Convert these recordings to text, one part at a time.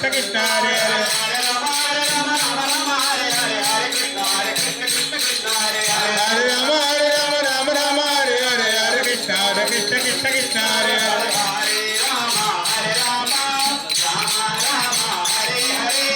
Krishna Krishna Hare Hare Hare Rama Hare Hare Hare Krishna Krishna Krishna Hare Hare Hare Rama Hare Hare Hare Krishna Krishna Krishna Hare Hare Hare Rama Rama Rama Hare Hare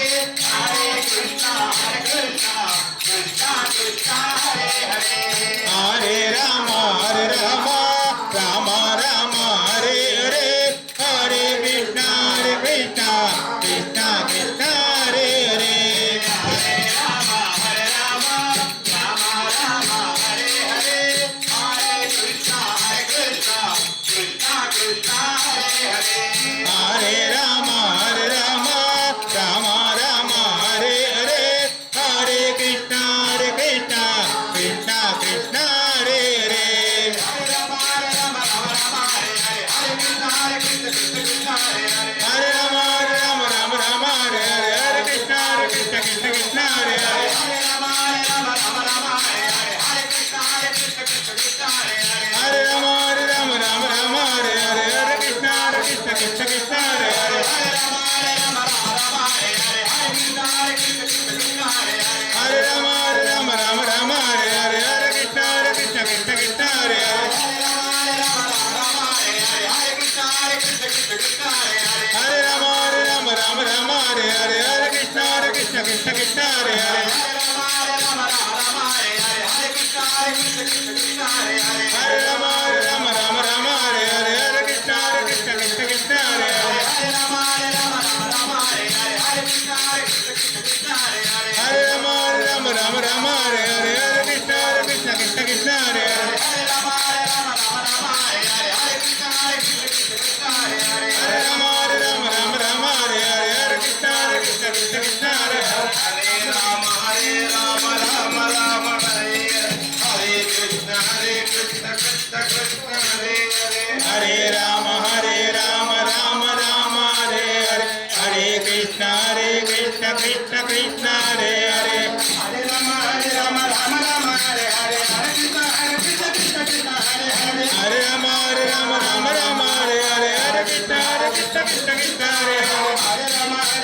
Hare Krishna Krishna Krishna Hare Hare Hare Rama Rama Rama Hare Hare Hare Krishna Krishna Krishna Hare Hare Hare Rama Rama Rama Hare Hare Hare Krishna Krishna Krishna Hare Hare Hare Rama Rama Rama Hare Hare Hare Krishna Krishna Krishna Hare Hare Hare Rama Rama Hare Hare Hare Krishna Krishna Hare Hare Hare Rama Rama Hare Hare Hare Krishna Krishna Hare Hare Hare Rama Rama Hare Hare Hare Krishna Krishna Hare Hare Hare Rama Rama Hare Hare Hare Krishna Krishna Hare Hare Hare Rama Rama Hare Hare Hare Krishna Krishna Hare Hare Hare Rama Rama Hare Hare Hare Krishna Krishna Hare Hare Hare Rama Rama Hare Hare Hare Krishna Krishna Hare Hare Hare Rama Rama Hare Hare Hare Krishna Krishna Hare Hare Hare Rama Rama Hare Hare Hare Krishna Krishna Hare Hare Hare Rama Rama Hare Hare Hare Krishna Krishna Hare Hare Hare Rama Rama Hare Hare Hare Krishna Krishna Hare Hare Hare Rama Rama Hare Hare Hare Krishna Krishna Hare Hare Hare Rama Rama Hare Hare Hare Krishna Krishna Hare Hare Hare Rama Rama Hare Hare Hare Krishna Krishna Hare Hare Hare Rama Rama Rama Hare Hare Krishna Krishna Krishna Hare Hare Hare Rama Rama Hare Hare Hare Krishna Krishna Krishna Hare Hare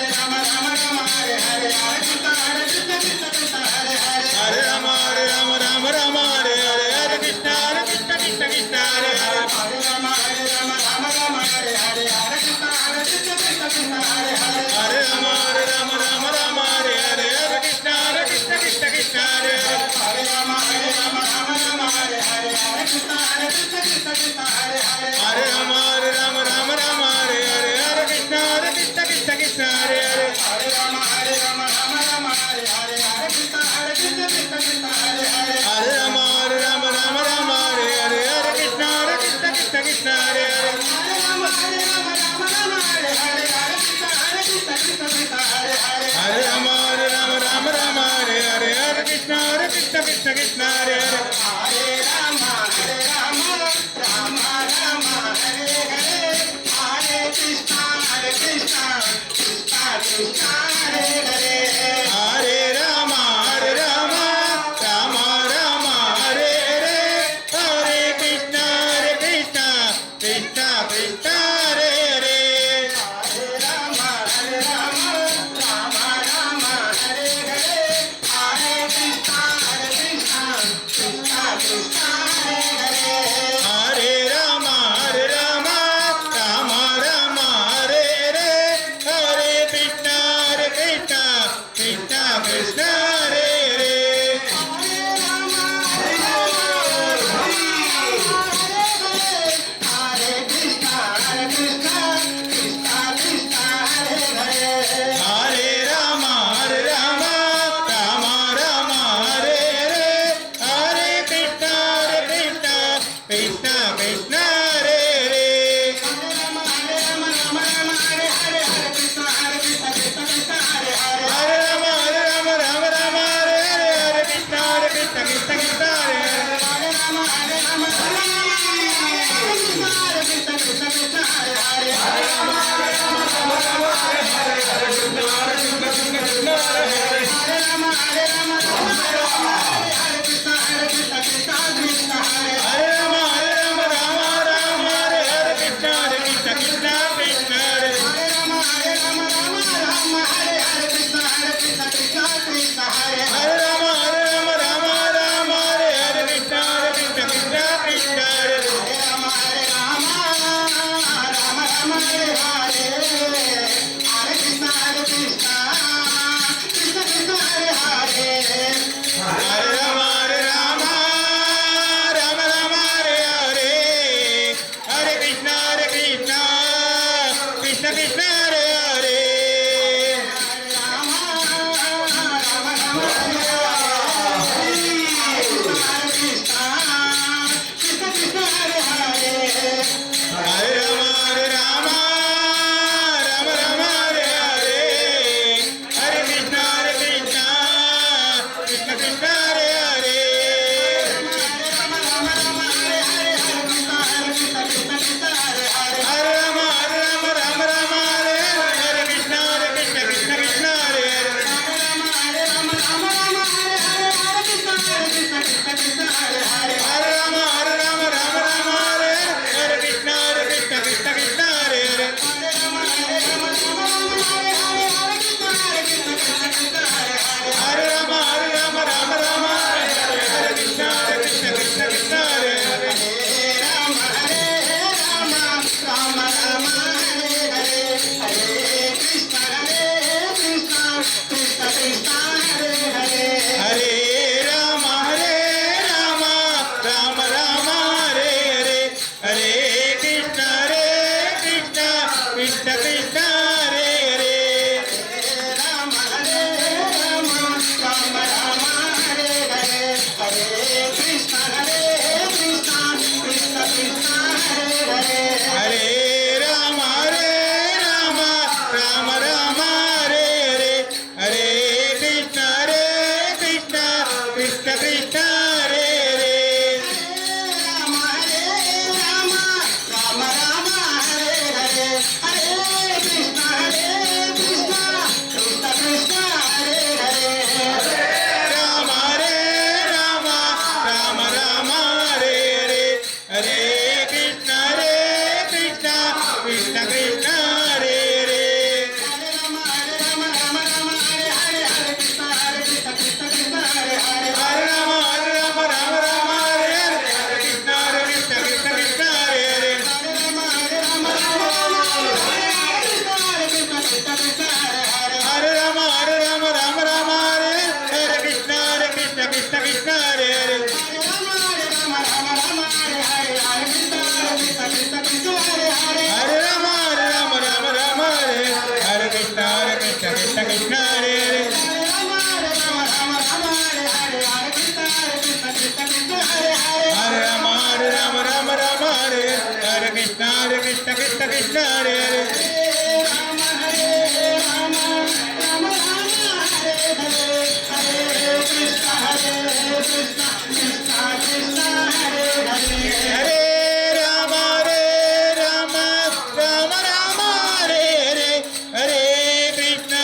Hare Rama Rama Hare Hare Hare Krishna Krishna Hare Hare Hare Rama Rama Hare Hare Hare Krishna Krishna Hare Hare Hare Rama Hare Hare Hare Krishna Krishna Hare Hare Hare Rama Rama Hare Hare Hare Krishna Krishna Hare Hare Hare Rama Hare Hare Hare Krishna Krishna Hare Hare Hare Rama Rama Hare Hare Hare Krishna Krishna Hare Hare Hare Rama Hare Hare Hare Krishna Krishna Hare Hare Hare Rama Rama Hare Hare Hare Krishna Krishna Hare Hare Hare Rama Hare Hare Hare Krishna Krishna Hare Hare Hare Rama Rama Hare Hare Hare Krishna Krishna Hare Hare Hare Rama Hare Hare Hare Krishna Krishna Hare Hare Hare Rama Rama Hare Hare Hare Krishna Krishna Hare Hare Hare Rama Rama Rama Hare Hare Hare Krishna Krishna Krishna Hare Hare Hare Rama Rama Hare Hare Hare Krishna Krishna Krishna Hare Hare Hare Rama Rama Rama Hare Hare Hare Krishna Krishna Krishna Hare Hare Hare Rama Rama Hare Hare Hare Krishna Rama Hare Hare Hare Krishna Krishna Krishna Hare Hare Rama Rama Rama Rama Hare Hare Hare Krishna Krishna Krishna Krishna Hare Hare Rama Hare Rama Rama Rama Hare Hare Hare Krishna Krishna Krishna Krishna Hare Hare Rama Rama Rama Rama Hare Hare Hare Krishna Krishna Krishna Hare Hare Hare Rama Rama Rama Rama Hare Hare Hare Krishna Krishna Krishna Krishna Hare Hare Rama Rama Rama Rama Hare Krishna Krishna Krishna Hare Hare Hare Rama Rama Rama Hare Hare Krishna Krishna Krishna Krishna Hare Hare Rama Rama Rama Rama Hare Hare Hare Krishna Krishna Krishna Krishna Hare Hare Hare Rama Rama Rama Hare Hare Krishna Krishna Krishna Krishna Hare Hare Rama Rama Rama Rama Hare Hare Hare Krishna Krishna Krishna Krishna Hare Hare Hare Rama Rama Hare Hare Krishna Krishna Krishna Krishna Hare Hare Rama Hare Rama Rama Rama Hare Hare Hare Krishna Krishna Krishna Krishna Hare Hare Hare Rama Rama Rama Hare Hare Hare Krishna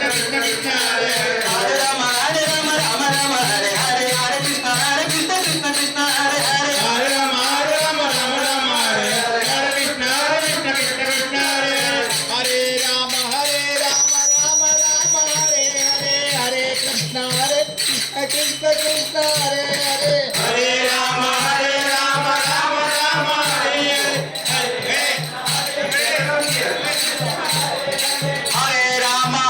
Krishna Krishna Hare Hare Hare Rama Rama Rama Hare Hare Hare Krishna Krishna Krishna Hare Hare Hare Rama Rama Rama Hare Hare Hare Krishna Krishna Krishna Hare Hare Hare Rama Rama Rama Hare Hare Hare Krishna Krishna Krishna Hare Hare Hare Rama Rama Rama Hare Hare Hare Rama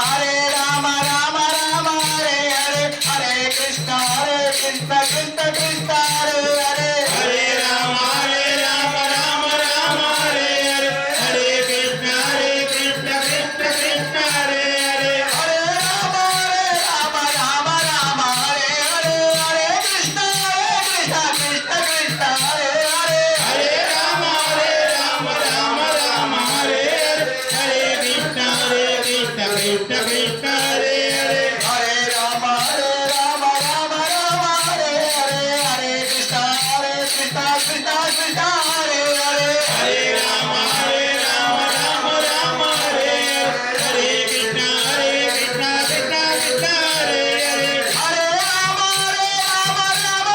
Rama Rama Hare Hare Hare Krishna Krishna Krishna Hare Hare Hare Rama Rama Rama Hare Hare Hare Krishna Krishna Krishna Hare Hare Hare Rama Rama Rama Hare Hare Hare Krishna Krishna Krishna Hare Hare Hare Rama Rama Rama Hare Hare Hare Krishna Krishna Krishna Hare Hare Hare Rama Rama Rama Hare Hare Hare Krishna Krishna Krishna Hare Hare Hare Rama Rama Rama Hare Hare Hare Krishna Krishna Krishna Hare Hare Hare Rama Rama Hare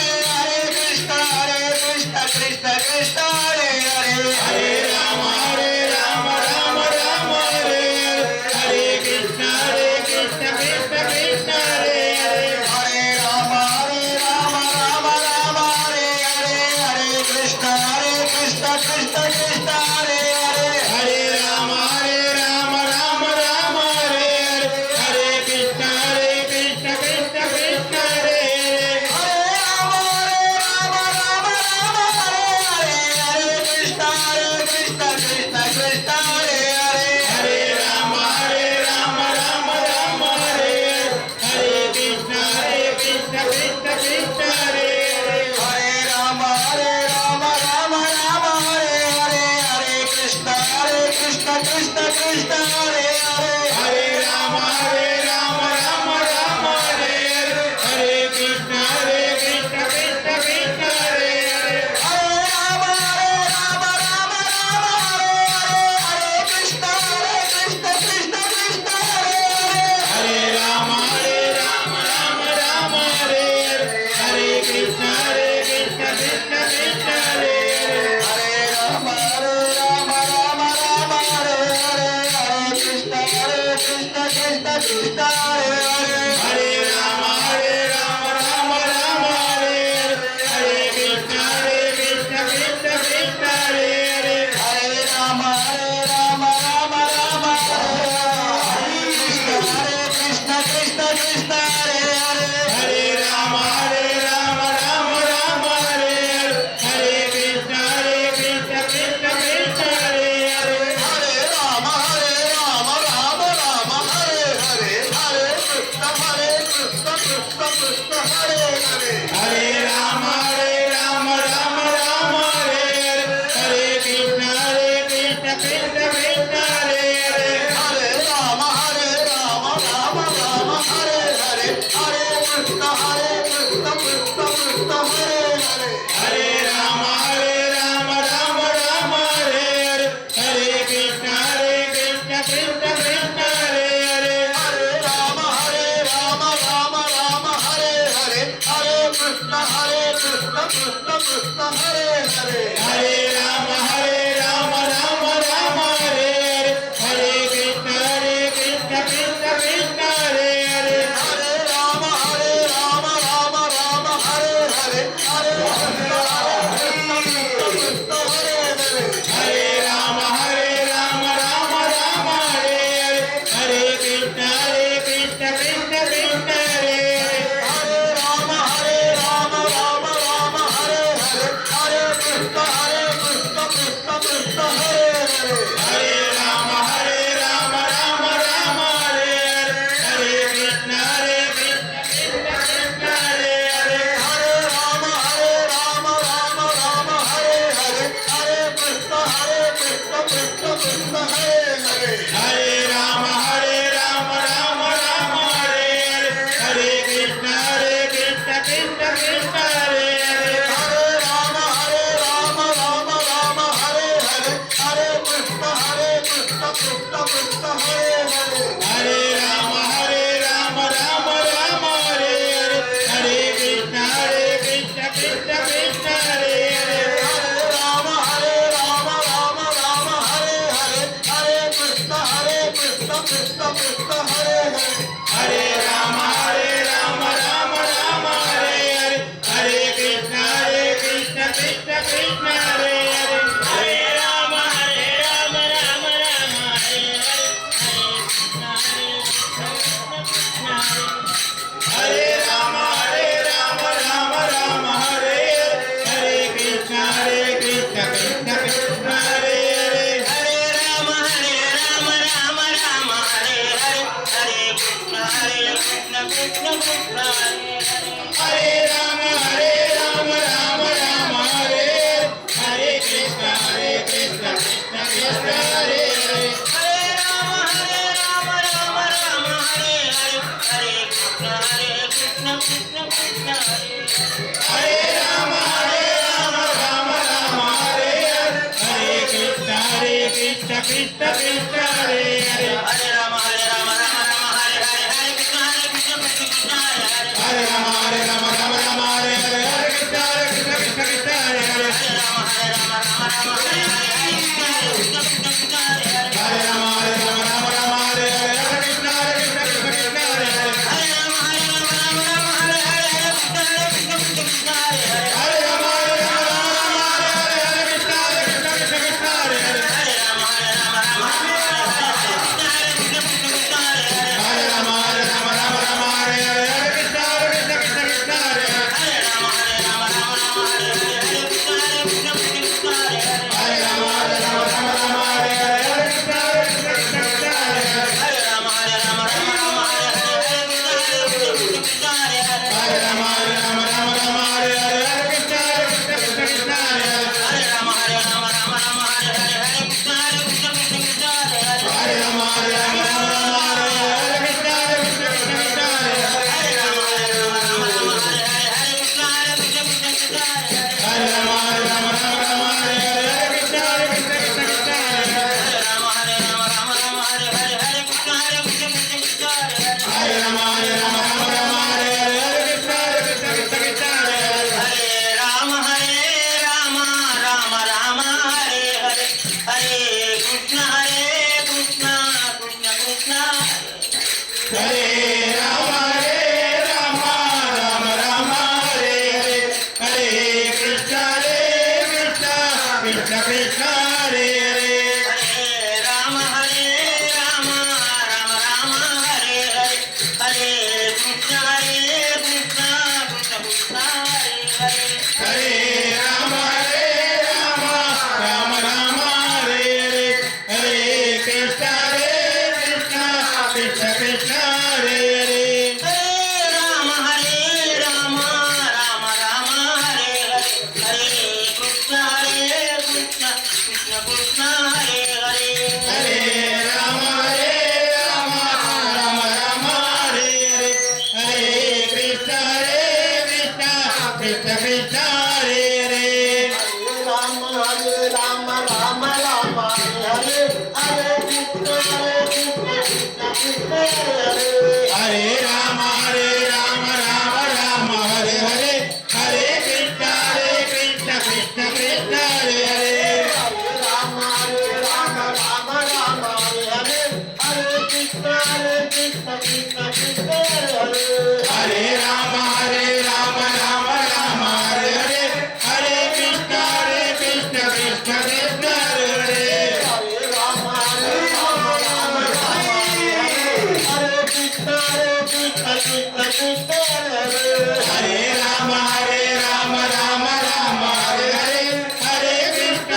Hare Hare Krishna Krishna Krishna Hare Hare Hare Rama Rama Hare Hare Hare Krishna Krishna Krishna Hare Hare Hare Rama Rama Hare Hare Hare Krishna Krishna Krishna Hare Hare Hare Rama Rama Hare Hare Hare Krishna Krishna Krishna Hare Hare Hare Rama Rama Hare Hare Hare Krishna Krishna Krishna Hare Hare Hare Rama Rama Hare Hare Krishna Krishna Krishna Hare Hare Hare Rama Rama Hare Hare Hare Krishna Krishna Krishna Hare Hare Hare Rama Rama Hare Hare Krishna Krishna Krishna Hare Hare Hare Rama Rama Hare Hare Krishna Krishna Krishna Hare Hare Hare Rama Rama Hare Hare Krishna Krishna Krishna Hare Hare Hare Rama Rama Hare Hare Hare Krishna Krishna Krishna Hare Hare Hare Rama Rama Hare Hare Krishna Krishna Krishna Hare Hare Hare Rama Rama Hare Krishna Krishna Krishna Hare Hare Hare Rama Rama Hare Hare Krishna Krishna Krishna Hare Hare Hare Rama Rama Hare Hare Hare Krishna Krishna Krishna Hare Hare Hare Rama Rama Hare Hare Krishna Krishna Krishna Hare Hare Hare Rama Rama Hare Hare Hare Krishna Krishna Krishna Hare Hare Hare Rama Rama Hare Hare Hare Krishna Krishna Krishna Hare Hare Hare Rama Rama Hare Hare Hare Krishna Krishna Krishna Hare Hare Hare Rama Rama Hare Hare Hare Krishna Krishna Krishna Hare Hare Hare Rama Rama Hare Hare Hare Krishna Krishna Krishna Hare Hare Hare Rama Rama Hare Hare Hare Krishna Krishna Krishna Hare Hare Hare Rama Rama Hare Hare Hare Krishna Krishna Hare Hare Hare Rama Rama Rama Hare Hare Hare Krishna Krishna Krishna Hare Hare Hare Rama Rama Rama Hare Hare Hare Rama Rama Rama Hare Hare Krishna Krishna Krishna Hare Hare Hare Rama Rama Rama Hare Hare Hare Krishna Krishna Krishna Hare Hare Hare Rama Rama Rama Hare Hare Krishna Krishna Krishna Hare Hare Hare Rama Rama Rama Hare Hare Hare Krishna Krishna Krishna Hare Hare Rama Rama Rama Hare Hare Krishna Krishna Krishna Hare Hare Hare Rama Rama Rama Hare Hare Hare Krishna Krishna Hare Hare Hare Rama Rama Hare Hare Krishna Krishna Krishna Hare Hare Hare Rama Rama Rama Hare Hare Krishna Krishna Hare Hare Hare Rama Rama Hare Hare Krishna Krishna Hare Hare Hare Rama Rama Hare Hare Krishna Krishna Hare Hare Hare Rama Rama Hare Hare Krishna Krishna Hare Hare Hare Rama Rama Hare Hare Krishna Krishna Hare Hare Hare Rama Rama Hare Hare Krishna Krishna Hare Hare Hare Rama Rama Hare Hare Krishna Krishna Hare Hare Hare Rama Rama Hare Hare Krishna Krishna Hare Hare Hare Rama Rama Hare Hare Krishna Krishna Hare Hare Hare Rama Rama Hare Hare Krishna Krishna Hare Hare Hare Rama Rama Hare Hare Krishna Krishna Hare Hare Hare Rama Rama Hare Hare Krishna Krishna Hare Hare Hare Rama Rama Hare Hare Krishna Krishna Hare Hare Hare Rama Rama Hare Hare Krishna Krishna Hare Hare Hare Rama Rama Hare Hare Krishna Krishna Hare Hare Hare Rama Rama Hare Hare Krishna Krishna Hare Hare Hare Rama Rama Rama Hare Hare Hare Krishna Krishna Krishna Hare Rama Rama Rama Hare Hare Hare Krishna Krishna Krishna Hare Hare Hare Rama Rama Rama Hare Hare Hare Krishna Krishna Krishna Hare Hare Hare Rama Rama Hare Hare Hare Krishna Krishna Krishna Hare Hare Hare Rama Rama Rama Hare Hare Hare Krishna Krishna Krishna Hare Hare Hare Rama Rama Hare Hare Hare Krishna Krishna Krishna Hare Hare Rama Rama Rama Hare Hare Krishna Krishna Krishna Hare Hare Hare Rama Rama Hare Hare Hare Krishna Krishna Krishna Hare Hare Rama Rama Hare Hare Hare Krishna Krishna Krishna Hare Hare Hare Rama Hare Hare Krishna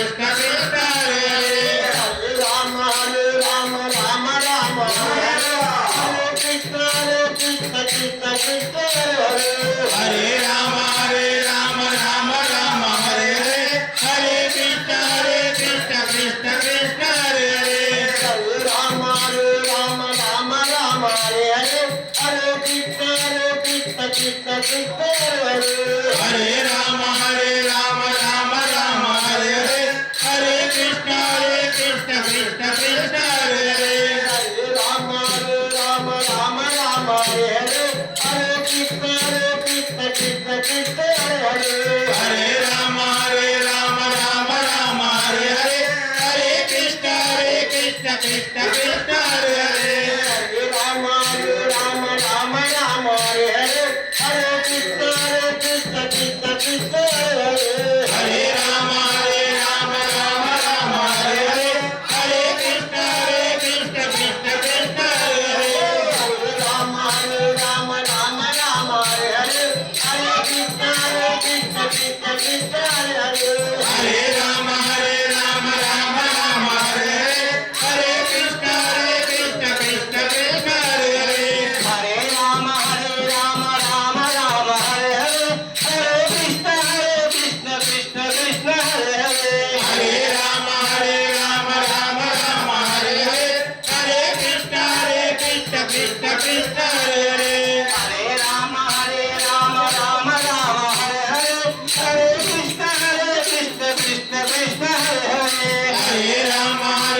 Krishna Krishna Hare Hare Hare Rama Rama Hare Krishna Krishna Krishna Hare Hare Hare Rama Rama Hare Hare Hare Krishna Krishna Krishna Hare Hare Hare Rama Rama Hare Hare Krishna Krishna Krishna Hare Hare Hare Rama Rama Hare Hare Hare Krishna Krishna Krishna Hare Hare Hare Rama Rama Hare Hare Hare Krishna Krishna Krishna Hare Hare Hare Rama Hare Hare Hare Krishna Krishna Krishna Hare Hare Hare Rama Hare Hare Hare Krishna Krishna Krishna Hare Hare Hare Rama Rama Hare Hare Hare Krishna Krishna Krishna Krishna Hare Hare Hare Ram Ram Ram Ram Hare Hare Hare Krishna Krishna Krishna Krishna Hare Hare Hare Ram Ram Ram Hare Hare Hare Krishna Krishna Krishna Krishna Hare Hare Hare Ram Ram Ram Ram Hare Hare Hare Krishna Krishna Krishna Krishna Hare Hare Hare Ram Ram Ram Hare Hare Hare Krishna Krishna Krishna Krishna Hare Hare Hare Ram Ram Ram Hare Hare Hare Krishna Krishna Krishna Krishna Hare Hare Hare Ram Ram Ram Hare Hare Hare Krishna Krishna Krishna Krishna Hare Hare Hare Ram Ram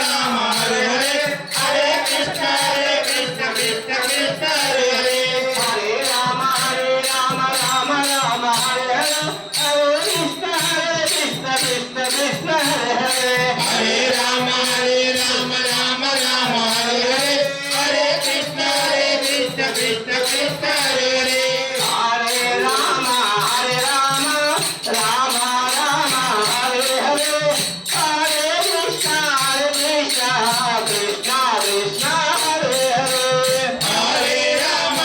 Ram Hare Hare Hare Krishna Krishna Krishna Krishna Hare Hare Hare Ram Ram Hare Hare Hare Krishna Krishna Krishna Krishna Hare Hare Hare Ram Ram Ram Hare Hare Hare Krishna Krishna Krishna Krishna Hare Hare Hare Ram Ram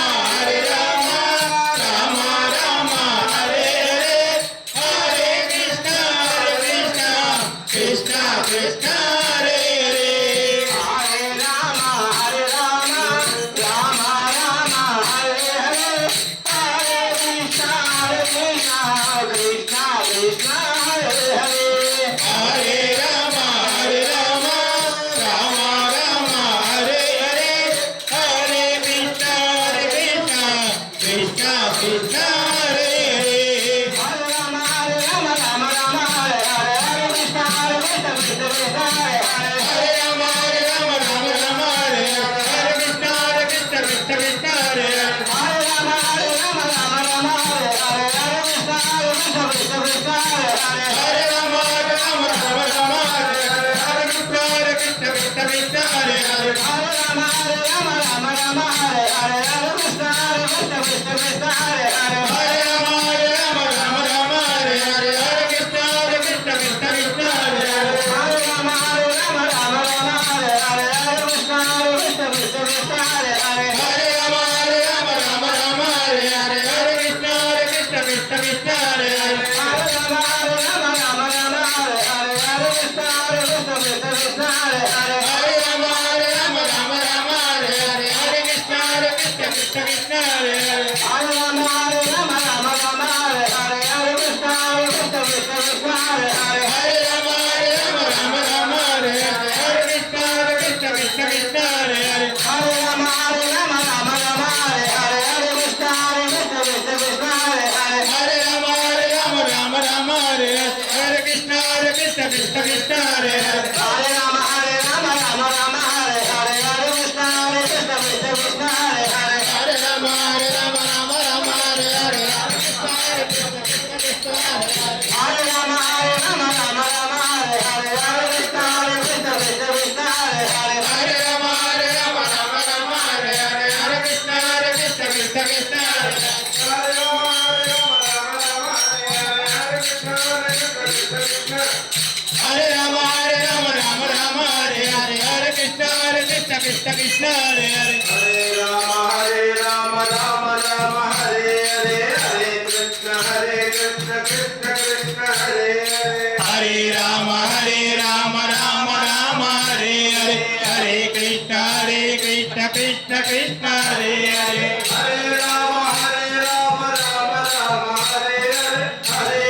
Hare Hare Hare Krishna Krishna Krishna Krishna Hare Hare Hare Ram Ram Ram Hare Hare Hare Krishna Krishna Krishna Hare Hare Hare Ram Ram Hare Hare Hare Krishna Krishna Krishna Hare Hare Hare Ram Ram Hare Hare Hare Krishna Krishna Krishna Hare Hare Hare Ram Ram Hare Hare Hare Krishna Krishna Krishna Hare Hare Hare Ram Hare Hare Krishna Krishna Krishna Hare Hare Hare Ram हरे कृष्ण कृष्ण कृष्ण कृष्ण हरे हरे हरे राम राम हरे हरे कृष्ण कृष्ण कृष्ण कृष्ण हरे हरे हरे राम हरे कृष्ण कृष्ण कृष्ण कृष्ण हरे हरे हरे राम हरे हरे कृष्ण कृष्ण कृष्ण कृष्ण हरे हरे हरे राम हरे कृष्ण कृष्ण कृष्ण कृष्ण हरे हरे हरे राम हरे कृष्ण कृष्ण कृष्ण कृष्ण हरे हरे हरे राम हरे कृष्ण कृष्ण कृष्ण कृष्ण हरे हरे हरे राम हरे कृष्ण कृष्ण कृष्ण कृष्ण हरे हरे हरे राम हरे कृष्ण कृष्ण कृष्ण कृष्ण हरे हरे हरे राम हरे कृष्ण कृष्ण कृष्ण कृष्ण हरे हरे हरे राम हरे कृष्ण कृष्ण कृष्ण कृष्ण हरे हरे हरे राम कृष्ण कृष्ण कृष्ण कृष्ण हरे हरे हरे राम हरे कृष्ण कृष्ण कृष्ण कृष्ण हरे हरे हरे राम कृष्ण कृष्ण कृष्ण कृष्ण हरे हरे हरे राम हरे Krishna Krishna Krishna Hare Hare Hare Ram Krishna Krishna Krishna Krishna Hare Hare Hare Ram Krishna Krishna Krishna Krishna Hare Hare Hare Ram Hare Hare Krishna Krishna Krishna Krishna Hare Hare Hare Ram Hare Hare Krishna Krishna Krishna Hare Hare Hare Ram Hare Hare Krishna Krishna Krishna Hare Hare Hare Ram Hare Hare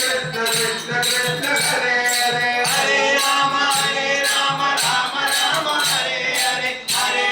Krishna Krishna Krishna Hare Hare Hare Ram Hare Hare Hare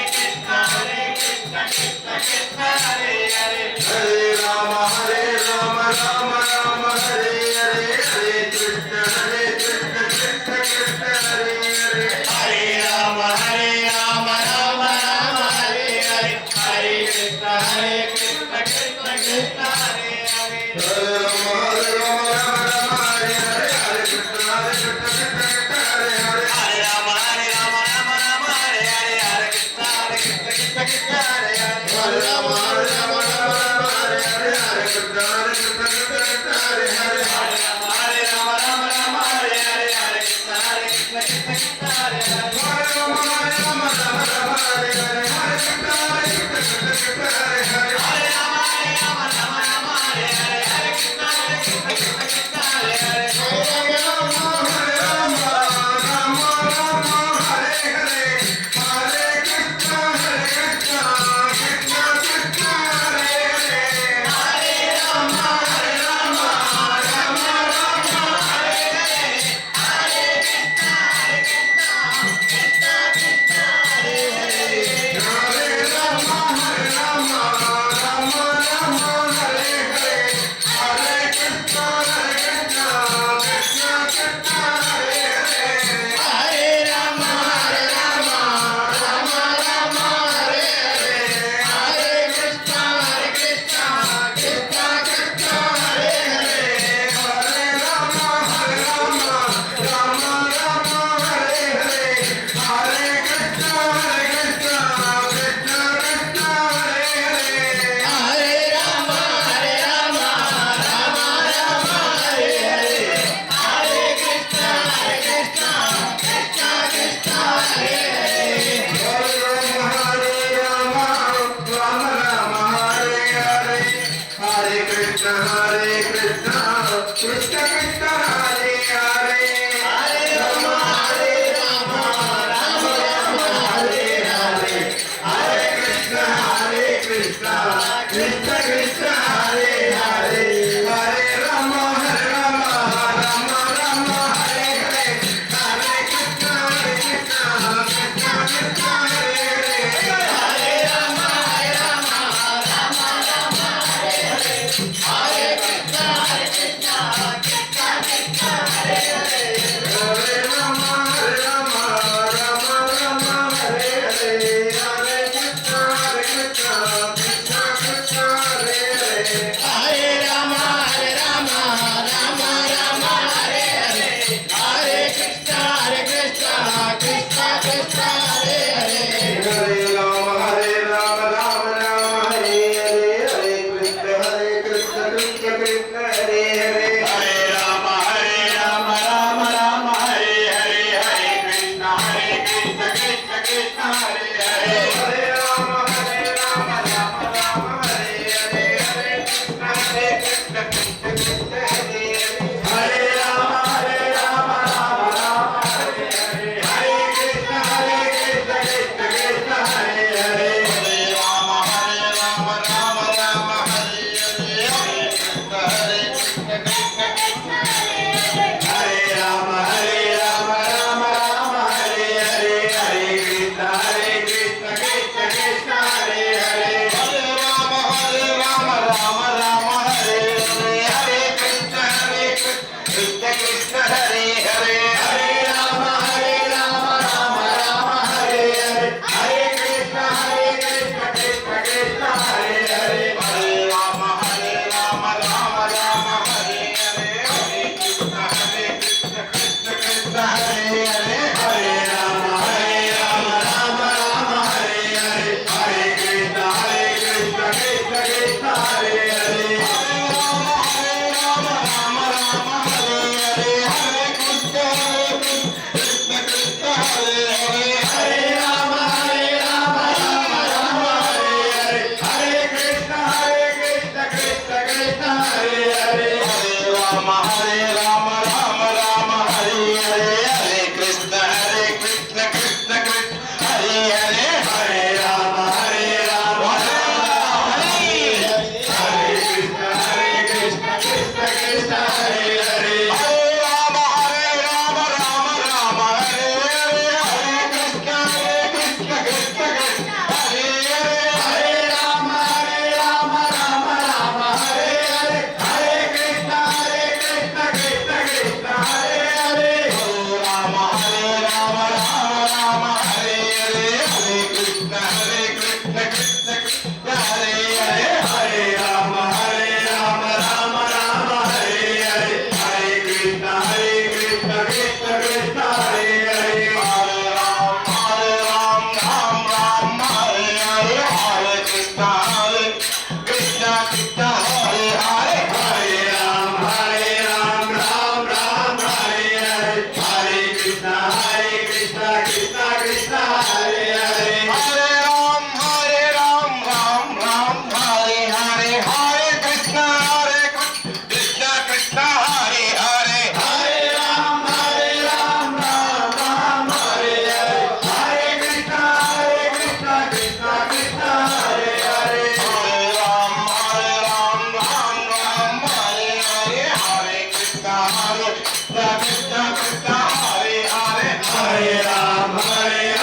Hare Ram, Hare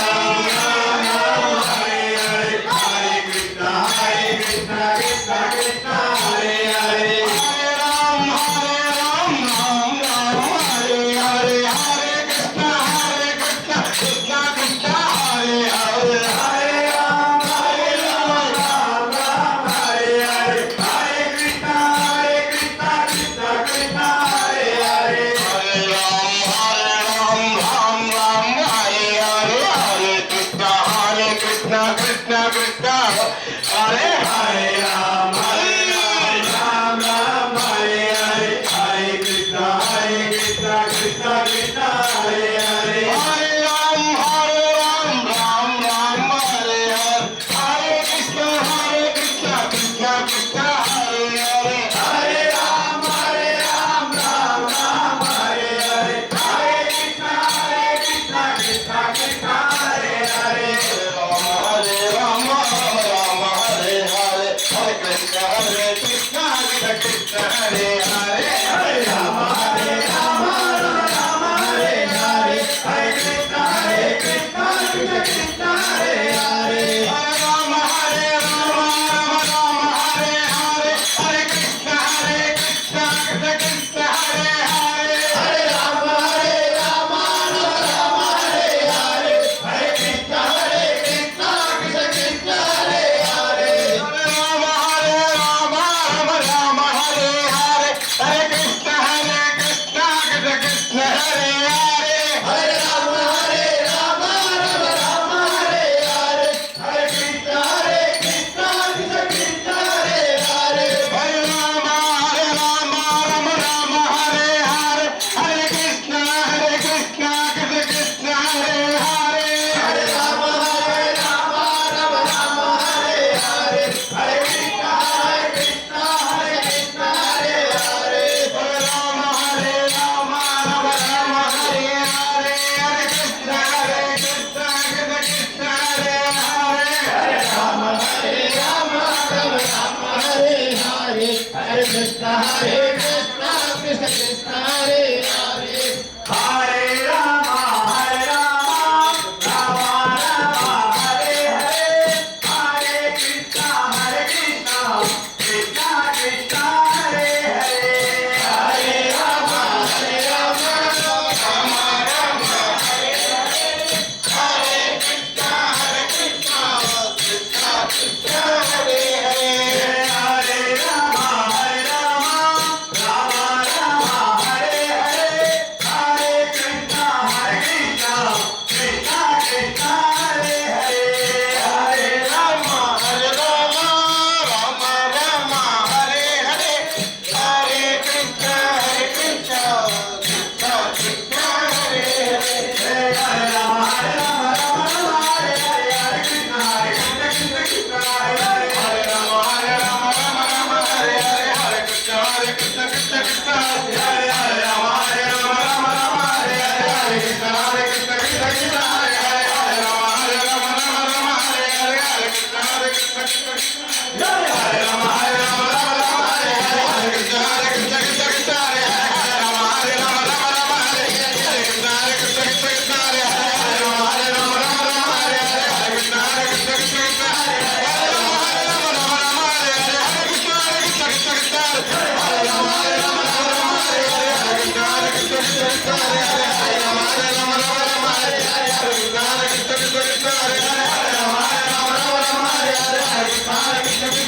Hare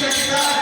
Krishna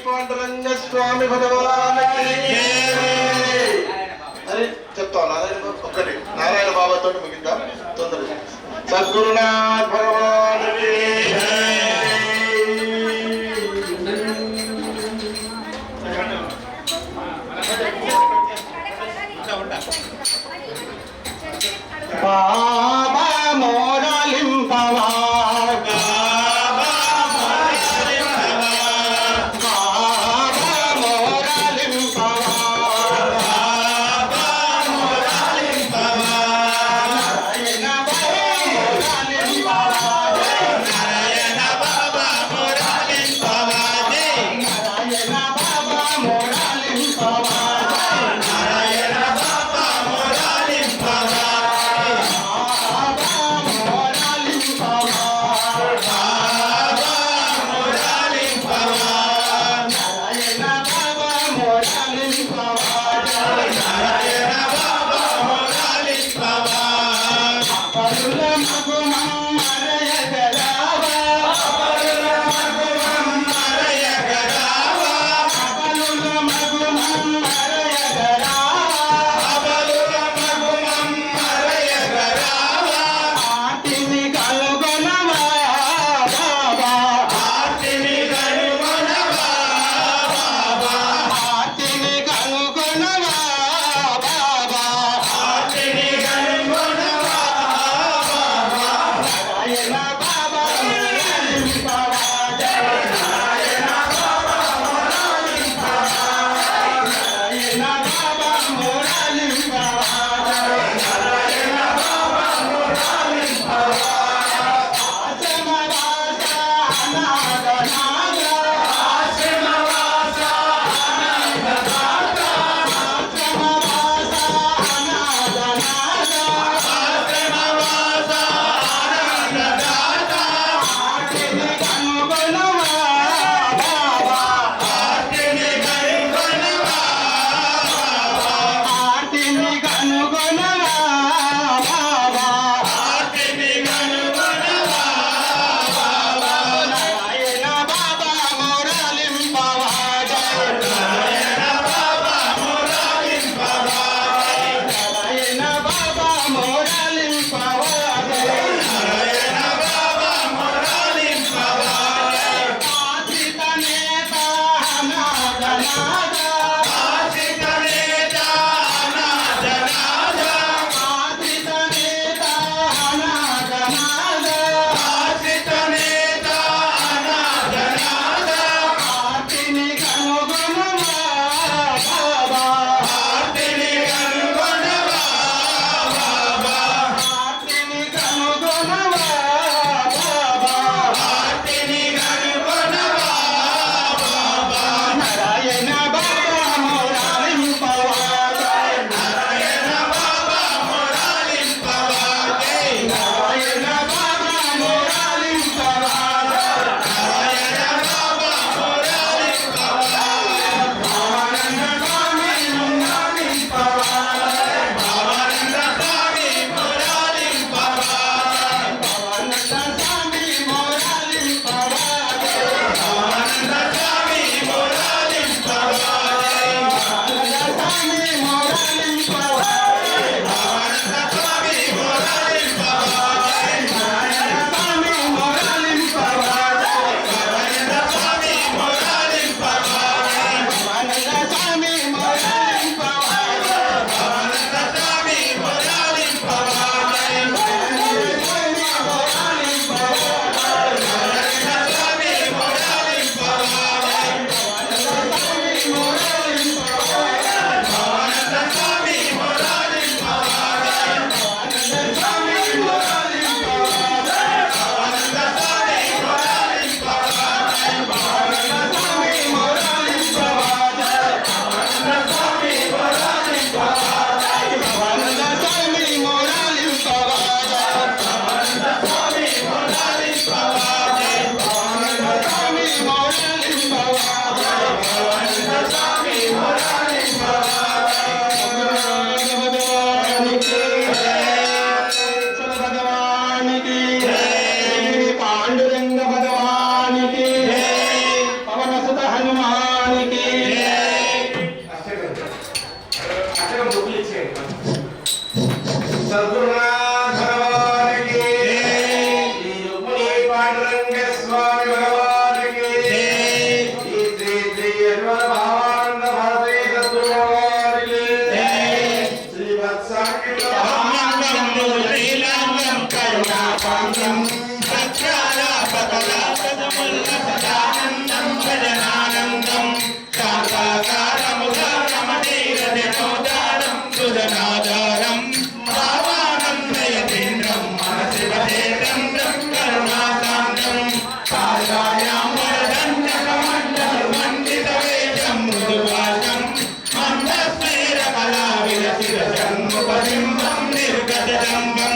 Panduranga స్వామి భగవానికి అరే చెప్తావు నారాయణ ఒక్కటి నారాయణ బాబాతో ముగిద్దాం తొందరగా సద్గురునాథ్ భగవానికి బాబా మోరలింపవా Bye. సద్గురునాథ భగవానికి శ్రీ రుక్మిణీ పాండురంగ స్వామి భగవానికి శ్రీ శ్రీ శ్రీ యజ్ఞ భావానంద భారతీ సద్గురు భగవానికి శ్రీ వత్సాంకిత శ్రీలంగం కరుణాపాంగం సదానందం భజనానందం శాంతాకారముదారమణీరమోదారం సుధనాదారం భావానందయతేంద్రం మనసి వదేంద్రం కరుణాకాంతం కాయాయాం వరదండకమండలమండితవేదం మృదువాసం మందస్మేరకళావిలసిరజన్ముపబింబం నిర్గతదంబం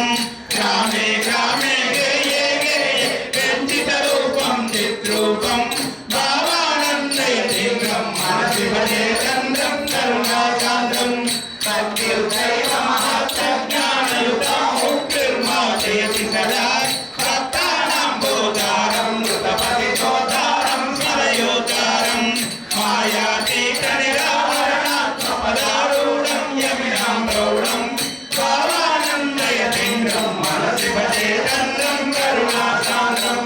గ్రామే గ్రామే గేయే గేయే వ్యञ्जितरूपं चिद्रूपं भावानन्दयतेन्द्रं मनसि भजेन्द्रं करुणाकान्तं सत्युदैव महत्तज्ञानयुतामुक्तिर्माचयति सदा भक्तानां बोधारं मृतपतितोद्धारं स्मरयोद्धारं मायातीतनिरावरणात्मपदारूढं यमिनां प्रौढं भावानन्दयतेन्द्रं मनसि भजेन्द्रं करुणाकान्तं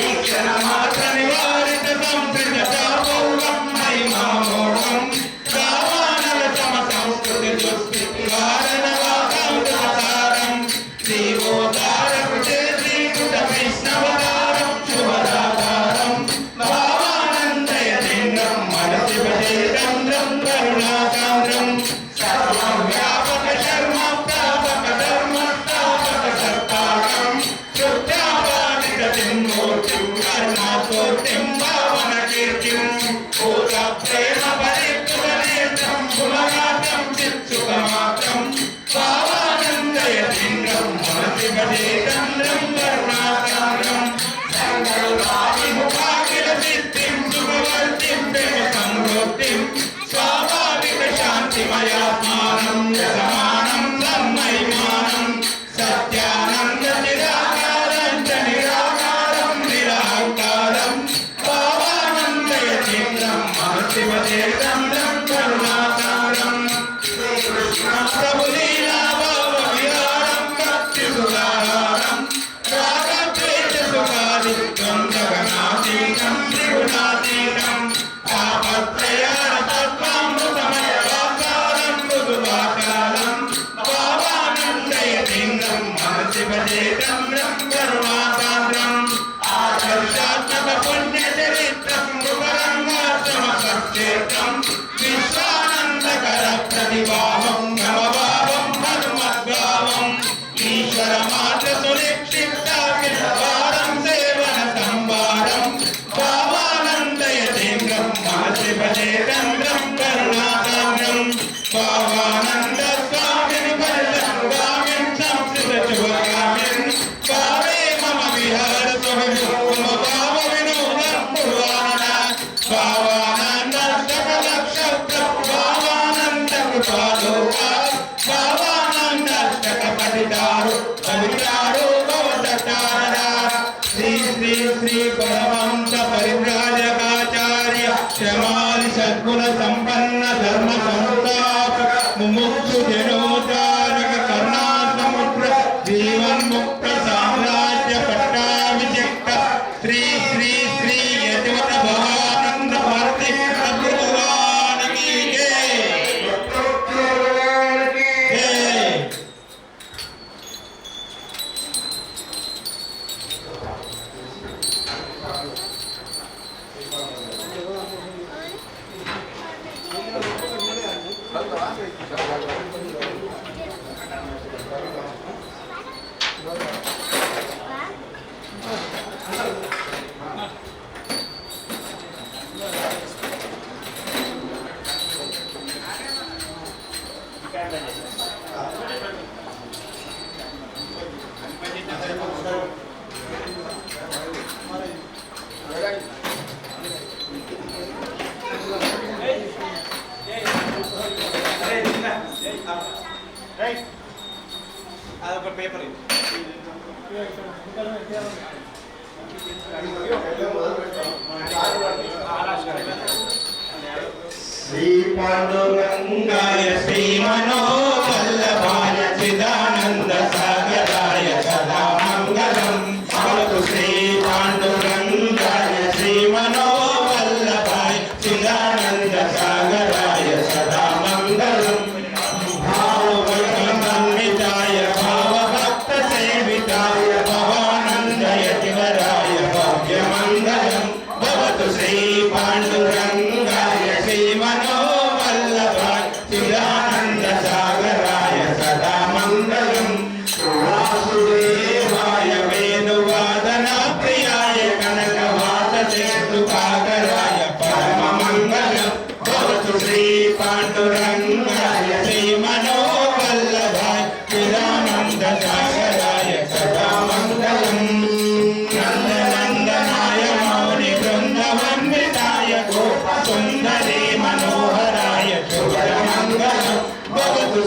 ईक्षणमात्रनिवारितं त्रिजटापौर्वं महिमामोढं भावानलसमसंस्कृतिदुष्टिवारणवादावतारं श्रीवोदारकृते श्रीकृतवैष्णवदारं शुभदातारं भावानन्दयतेन्द्रं मनसि भजेन्द्रं करुणाकान्तं सर्वव्यापकशर्मप्रापकधर्मस्थापकसत्तारं शुद्धावादिगतिं मूर्तिं करुणापूर्तिं भावनकीर्तिं भूतप्रेमपरिपूर्णनेत्रं गुणनाथं चित्सुखमात्रं भावानन्दयतेन्द्रं मनसि भजेन्द्रं करुणाकान्तं सङ्कल्पाभिमुखाखिलसिद्धिं सुखवर्तिं प्रेमसंवृत्तिं स्वाभाविकशान्तिमयात्मानं यजमानं धर्मैमानं सत्यानन्दनिराकारं च निराकारं निराकारं भावानन्दयतेन्द्रं मनसि भजेन्द्रं करुणाकारं प्रभुलीलाभावविहारं भक्तिसुधारं रागद्वेषसुखादित्वं जगन्नाथीतं त्रिगुणातीतं तापत्रयार्थत्वामृतमयवाकारं मृदुवाकारं भावानन्दयतेन्द्रं मनसि भजेन्द्रं करुणाकान्तं आदर्शात्मकपुण्यचरित्रं मृगरङ्गाश्रमसक्षेत्रं विश्वानन्दकरप्रतिभावं नवभावं हनुमद्भावम् ईश्वरमात्रसुनिक्षिप्ताखिलभारं सेवनसंभारं भावानन्दयतेन्द्रं मनसि भजेन्द्रं करुणाकान्तं भावानन्दस्वामिनि परिसङ्गामिं संस्कृतशुभगामिं भावे मम विहरतु भावविनोदं पुराणा भावानन्दस्तकलक्षत्रं भावानन्दकृपालोका भावानन्दस्तकपतितारु पवित्रारो भवदतारा श्री श्री श्री परमहंस परिव्राजकाचार्य क्षमालि सद्गुण संपन्न धर्म संस्थापक मुमुक्षु जनोद्धारक करुणासमुद्र जीवन मुक्त साम्राज्य पट्टाभिषिक्त श्री श्री श्री यजवत भवानंद भारती भगवान की जय। అదొక పేపర్ శ్రీ పాండురంగాయ శ్రీ మనో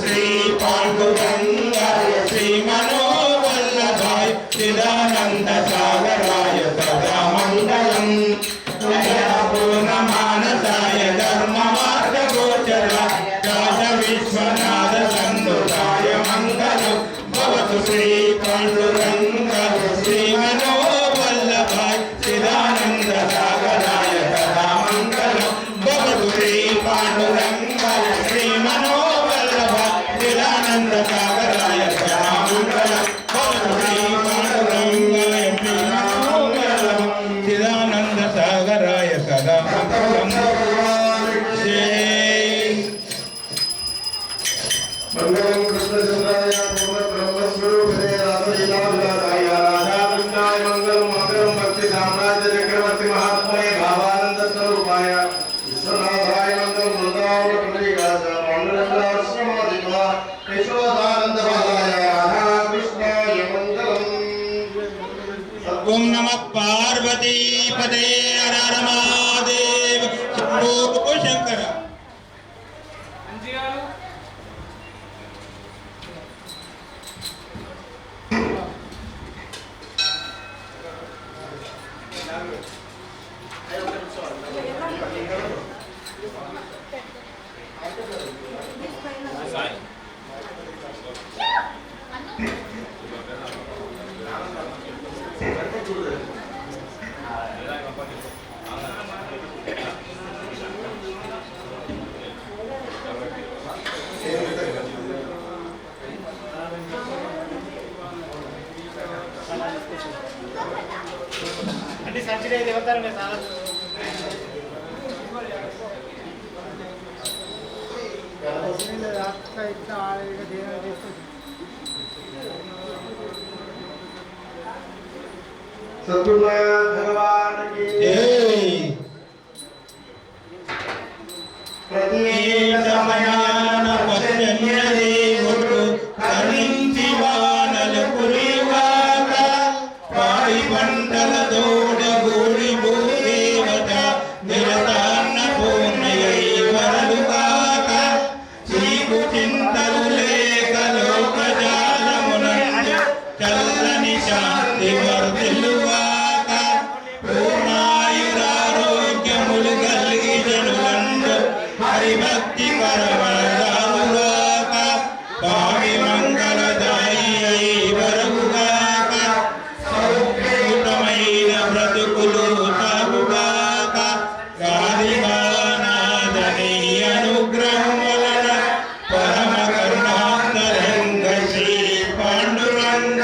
श्री पांडुरंगाय श्री मनोवल्लभाय चिदानंद सागराय सदा मंगलम् पूर्णमानसाय धर्म मार्ग गोचराय राज विश्वनाथ सन्नुताय मंगलम् भवतु श्री पांडुरंगाय श्री मनोवल्लभाय चिदानंद सागराय सदा मंगलम् भवतु श्री पांडुरंगाय श्री मनोवल्लभाय चिदानंद सागराय सदा मंगलम् भवतु श्री पांडुरंगाय श्री मनोवल्लभाय चिदानंद सागराय सदा मंगलम् मंगलम कृष्ण चंद्राय पूर्ण ब्रह्म स्वरूपे राधीनाय राधाकृष्णाय मंगलम मंगलम भक्ति साम्राज्य चक्रवर्ती महात्मने भावानंद स्वरूपाय विश्वनाथाय मंगलम वृंदावन पुंडरीकाय पांडुरंगाश्रमाधिपा केशवानंद बालाय राधाकृष्णाय मंगलम। ओम नमः पार्वती पते हर हर महादेव शंभो शंकर। అంటే సంచిలో దేవతారం లేదు చాలా सद्गुरुनाथ भगवान की जय। प्रत्येक సమయాన పశ్యన్య దేవుడు కరుణించి వానలు కురివాక పాడి పంటల తోడ గూడి భూదేవత నిరతాన్న పూర్ణయై వరలుగాక చీకు చింతలు లేక లోకజాలమునందు చల్లని శాంతి వర్ధిల్లుగాక పూర్ణాయురారోగ్యములు కలిగి జనులందు హరిభక్తి పరమదాముగాక పావి మంగళదాయి అయి వరగుగాక సౌఖ్యయుతమైన బ్రతుకులు సాగుగాక రాధిమానాథని అనుగ్రహం వలన పరమ కరుణాంతరంగ శ్రీ పాండురంగ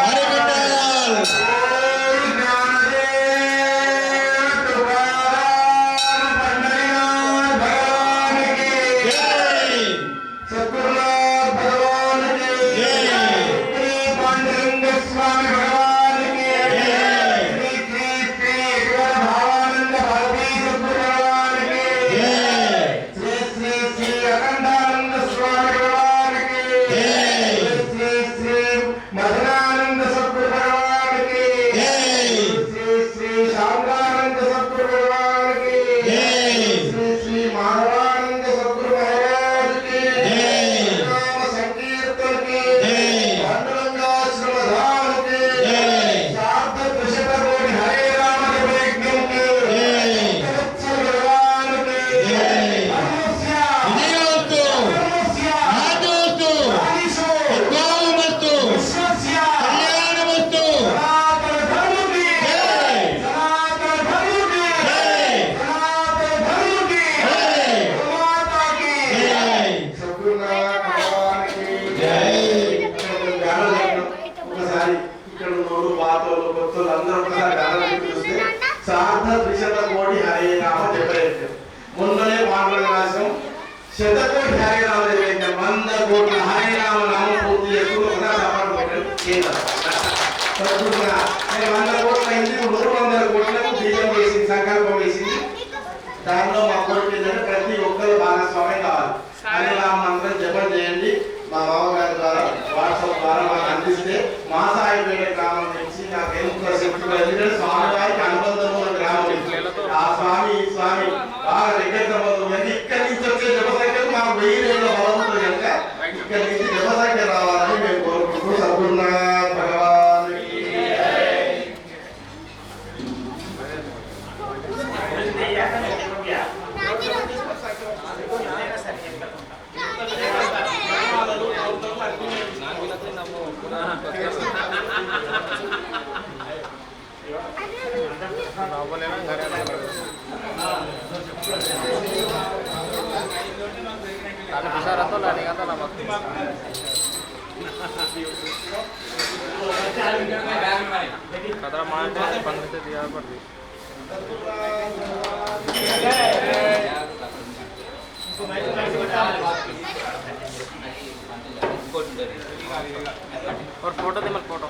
హరివిఠల్ జై सद्गुरुनाथ भगवान की जय। श्री पांडुरंग स्वामी भगवान की जय। श्री श्री श्री भावानंद भारती सद्गुरु भगवान की जय। श्री श्री श्री अखंडानंद स्वामी भगवान की जय। श्री श्री मदनानंद सद्गुरु भगवान की जय। श्री श्री शांतानंद सद्गुरु भगवान की जय। श्री श्री माधवानंद सद्गुरु महाराज की जय। नाम संकीर्तन की जय। पांडुरंगाश्रम धाम की जय। सार्थक ऋषभकोटि हरे राम जपयज्ञम की जय। वत्सल भगवान की जय। धर्मस्य विजयोस्तु धर्मस्य राजोस्तु आदिशो सद्भावमस्तु विश्वस्य कल्याणमस्तु सनातन धर्म की जय। सनातन धर्म की जय। सनातन धर्म की जय। माता की जय। सद्गुरुनाथ भगवान की जय। ఒకసారి ఇక్కడ ఉన్నోడు పాతోళ్ళు కొత్తోళ్ళు అందరూ ఒకసారి గానం చూస్తే సార్థ త్రిశత కోటి హరే రామ జపయజ్ఞ మొన్ననే పాండురంగాశ్రం శతకోటి హరే రామ జపయజ్ఞ 100 కోట్ల హరే రామ నామం పూర్తి చేసుకుని ఒకసారి సపాటు పెట్టారు కేంద్రం సద్గురుగా 100 కోట్ల అయింది 200 కోట్లకు బీజం వేసింది సంకల్పం వేసింది దానిలో మా కోరిక ఏంటంటే ప్రతి ఒక్కరు భాగస్వామ్యం కావాలి హరే రామ మంత్రం జపం చేయండి మా మామగారి ద్వారా వాట్సాప్ ద్వారా మాకు అందిస్తే మాసాయిపేట గ్రామం నుంచి నాకు ఎంత శక్తి కలిగిన స్వామివారికి అనుబంధం ఉన్న గ్రామం ఇది. ఆ స్వామి ఈ స్వామి బాగా దగ్గర ఇక్కడి నుంచి వచ్చే खतरा मारने पंद्रह से दिया पड़ती और फोटो दे मत फोटो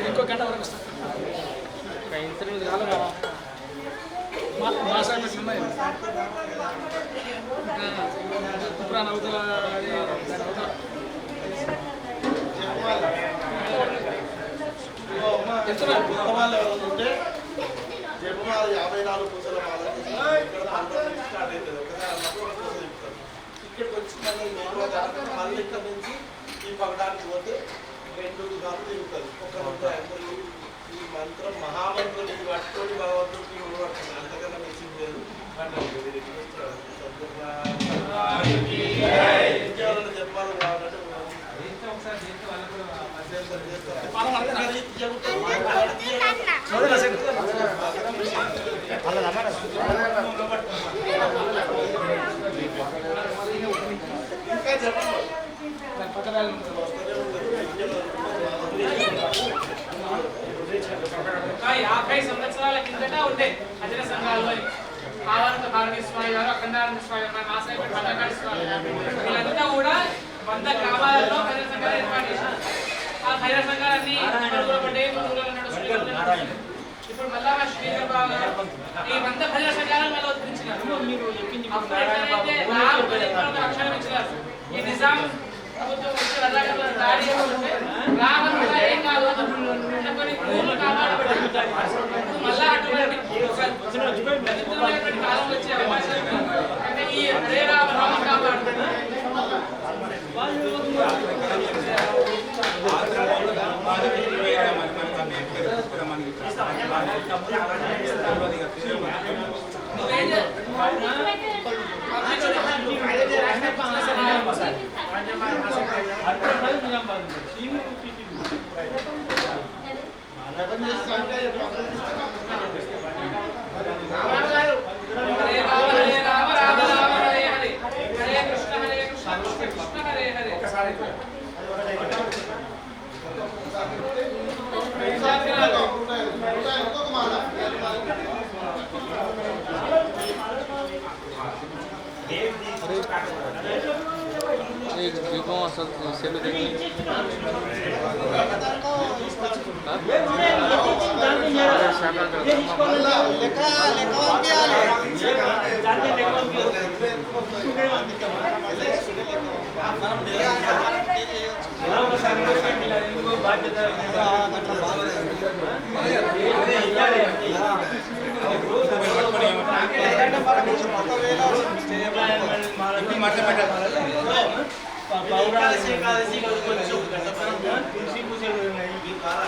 ఇంకో గంట వరకు వస్తా इंटरव्यू काल का మా సైడ్ నుంచి ఉన్నాయి పురాణ అవతల వాళ్ళు ఉంటే జపమాల 54 పూసల మాల ఇక్కడ పండుగ స్టార్ట్ అవుతుంది ఒకసారి అన్నప్పుడు ఒక పూస చెప్తారు ఇక్కడికి వచ్చిన మళ్ళీ ఇక్కడ నుంచి ఈ పగడానికి పోతే 2 సార్లు తిరుగుతుంది ఒక ఈ మంత్రం మహామంత్రం ఇది పట్టుకొని భగవంతుడికి పడుతుంది అంతకన్నా మెచ్చింది లేదు చెప్పాలి కాబట్టి యాభై సంవత్సరాల కిందట ఉండే అజన సంఘాలు అని ఆవారంత భారతీయ గారు అఖండానంద స్వామి గారు మాసాయిపేట మల్లకాళి స్వామి వీళ్ళంతా కూడా 100 గ్రామాలలో భజన సంఘాలు ఏర్పాటు చేశారు. ఆ భజన సంఘాలన్నీ ఇప్పుడు మళ్ళా మా శ్రీధర్ బాబు గారు ఈ 100 భజన సంఘాలను మళ్ళీ ఉద్ధరించినారు. అప్పుడు ఎట్లయితే అక్షరం ఇచ్చినారు ఈ నిజాం ప్రభుత్వం వచ్చి రజాకారుల దాడి చేస్తుంటే రావణ ఏం కాదు కొన్ని భూములు కాపాడబడ్డాయి. మళ్ళా అటువంటి కాలం వచ్చే అవకాశం అంటే ఈ హరే రామ రామ కాపాడు सेलू देखिए ఏకాదశి ఏకాదశి కొంచెం తులసి పూజలు ఉన్నాయి ఈ కాల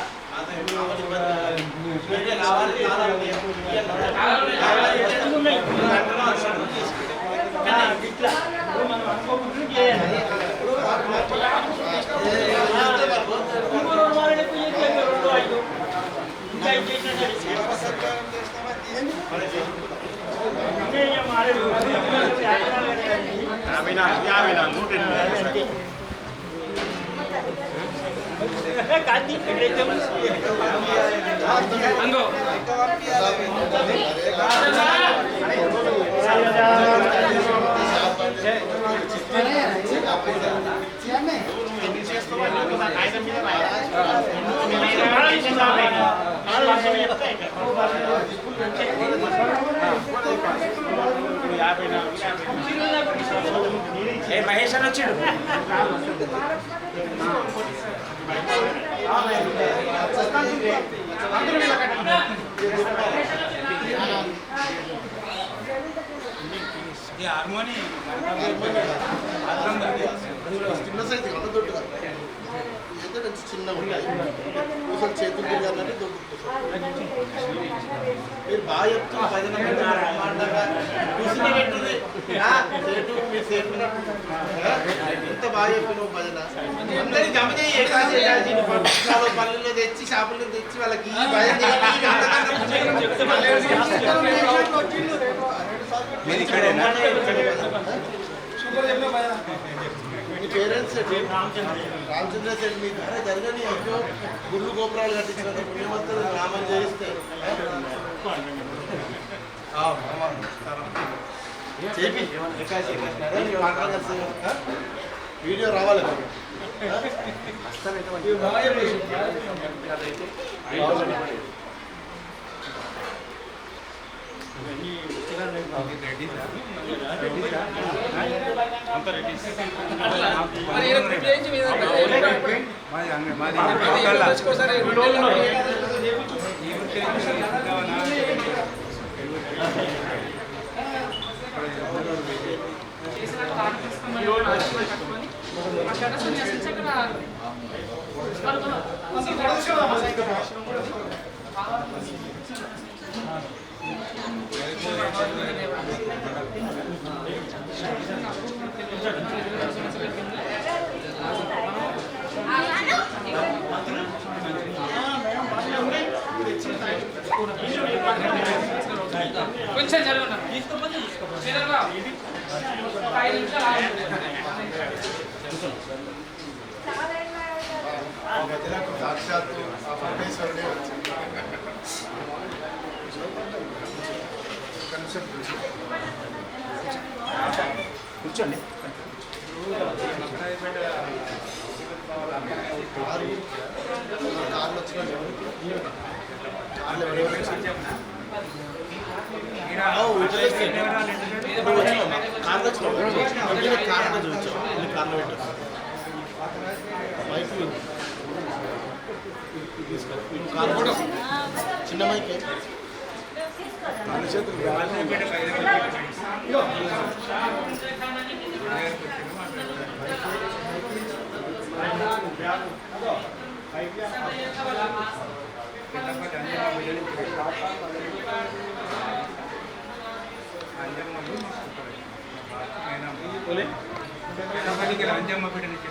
మహేష్ అని వచ్చాడు. హార్మోని చిన్న సైజు అంత దొడ్డుగా అయితే కొంచెం చిన్నగా ఉంటాయి. పూసలు చేతులు తిరగాలంటే దొడ్డు మీరు బాగా చెప్తున్నా భజన ఎంత బాగా చెప్పినావు భజన. అందరినీ జమ చేయాలి. పల్లెల్లో తెచ్చి షాపుల్లో తెచ్చి వాళ్ళకి ఈ భజన మీ పేరెంట్స్ రామచంద్ర సెట్ మీ ద్వారా జరగని ఎక్కువ గుళ్ళు గోపురాలు కట్టించిన పుణ్యమస్తులు నామం చేయిస్తే వీడియో రావాలి. కొంచెం చదవండి. సాక్షాత్తు ఆ పరమేశ్వరుడే వచ్చింది. కూర్చోండి. కార్లు వచ్చిన చిన్న మైకి అంజమ్మ బిడ్డ నుంచి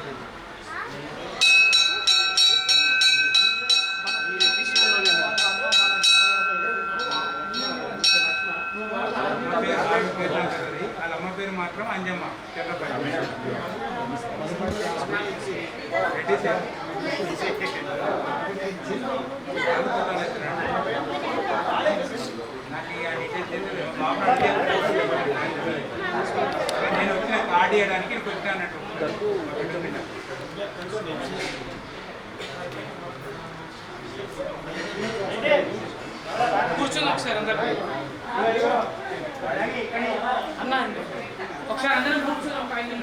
వాళ్ళ అమ్మ పేరు మాత్రం అంజమ్మ చెల్లపల్లి. నాకు నేను వచ్చిన కార్డు ఇవ్వడానికి నీకు వచ్చా అన్నట్టు. కూర్చొని ఒకసారి అందరూ అన్న ఒకసారి అందరం కూర్చొని ఒక 5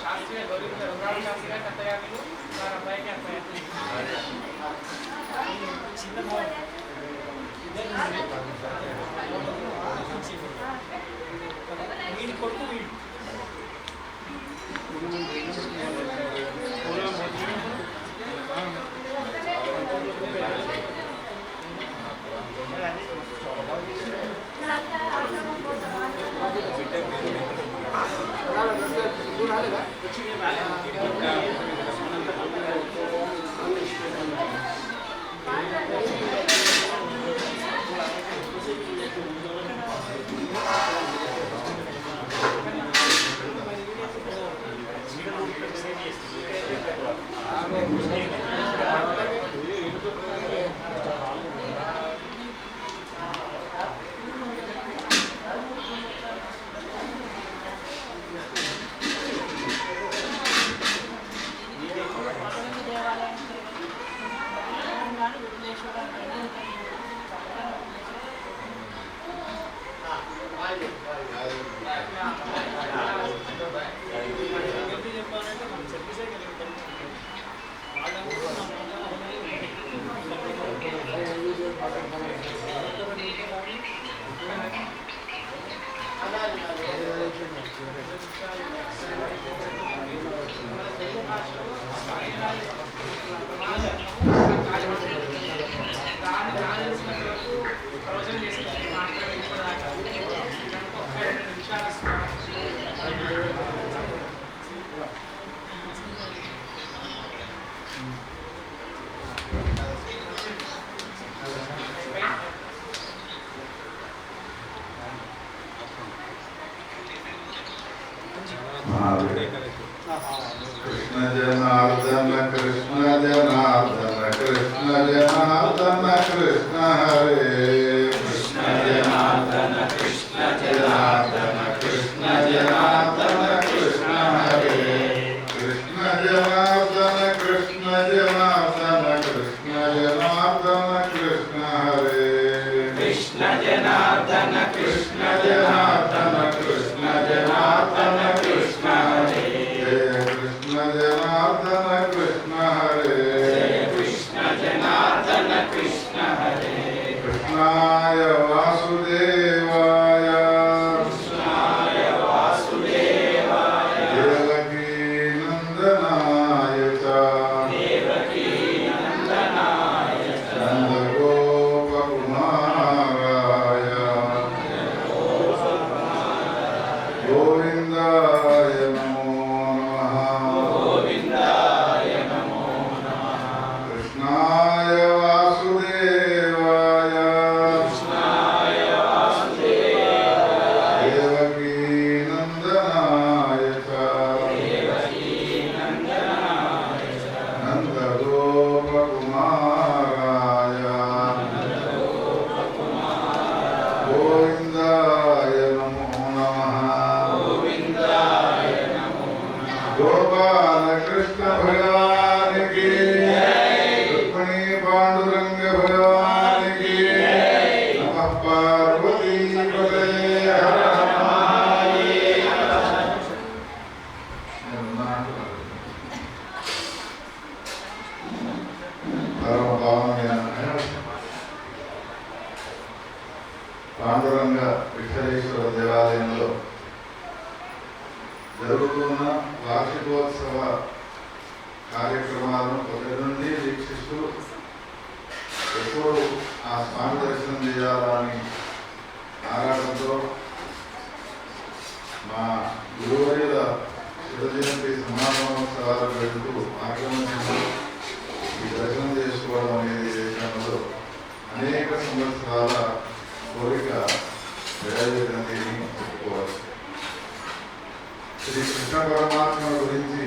శాస్త్రీయ గౌరవ శాస్త్రీయ కథయాలు వారి అబ్బాయికి అబ్బాయి వీడి కొడుకు వీడు कृष्ण जनार्दन कृष्ण जनार्दन कृष्ण जनार्दन कृष्ण हरे कृष्ण जनार्दन कृष्ण जनार्दन कृष्ण जनार्दन कृष्ण हरे कृष्ण जनार्दन कृष्ण जनार्दन कृष्ण जनार्दन कृष्ण हरे कृष्ण जनार्दन कृष्ण जनार्दन कृष्ण जनार्दन कृष्ण हरे कृष्ण जनार्दन कृष्ण हरे कृष्ण जनार्दन कृष्ण हरे कृष्णाय वासुदेवाय कृष्णाय वासुदेवाय देवकी नंदनाय च देवकी नंदनाय च नंदगोप कुमाराय गोविंदाय नमो कृष्णाय वासुदेवाय कृष्णाय वासुदेवाय देवकी नंदनाय च देवकी नंदनाय च नंदगोप कुमाराय गोविंदाय नमो नमः गोविंदाय नमो नमः गोपाल कृष्ण भगवान की पांडुरंग भगवान की नमः पार्वती पतये हर महादेव परम पावनమైన పాండురంగ విఠలేశ్వర దేవాలయంలో జరుగుతున్న వార్షికోత్సవ కార్యక్రమాలను పొద్దు నుండి వీక్షిస్తూ ఎప్పుడు ఆ స్వామి దర్శనం చేయాలని ఆరాటంతో మా గురువర్యుల శివజయంతి సమాగమోత్సవాలకు వెళ్తూ ఆక్రమించడంలో ఈ దర్శనం చేసుకోవడం అనేది దేశంలో అనేక సంవత్సరాల కోరిక నెరవేరినది చెప్పుకోవచ్చు. శ్రీ కృష్ణ పరమాత్మ గురించి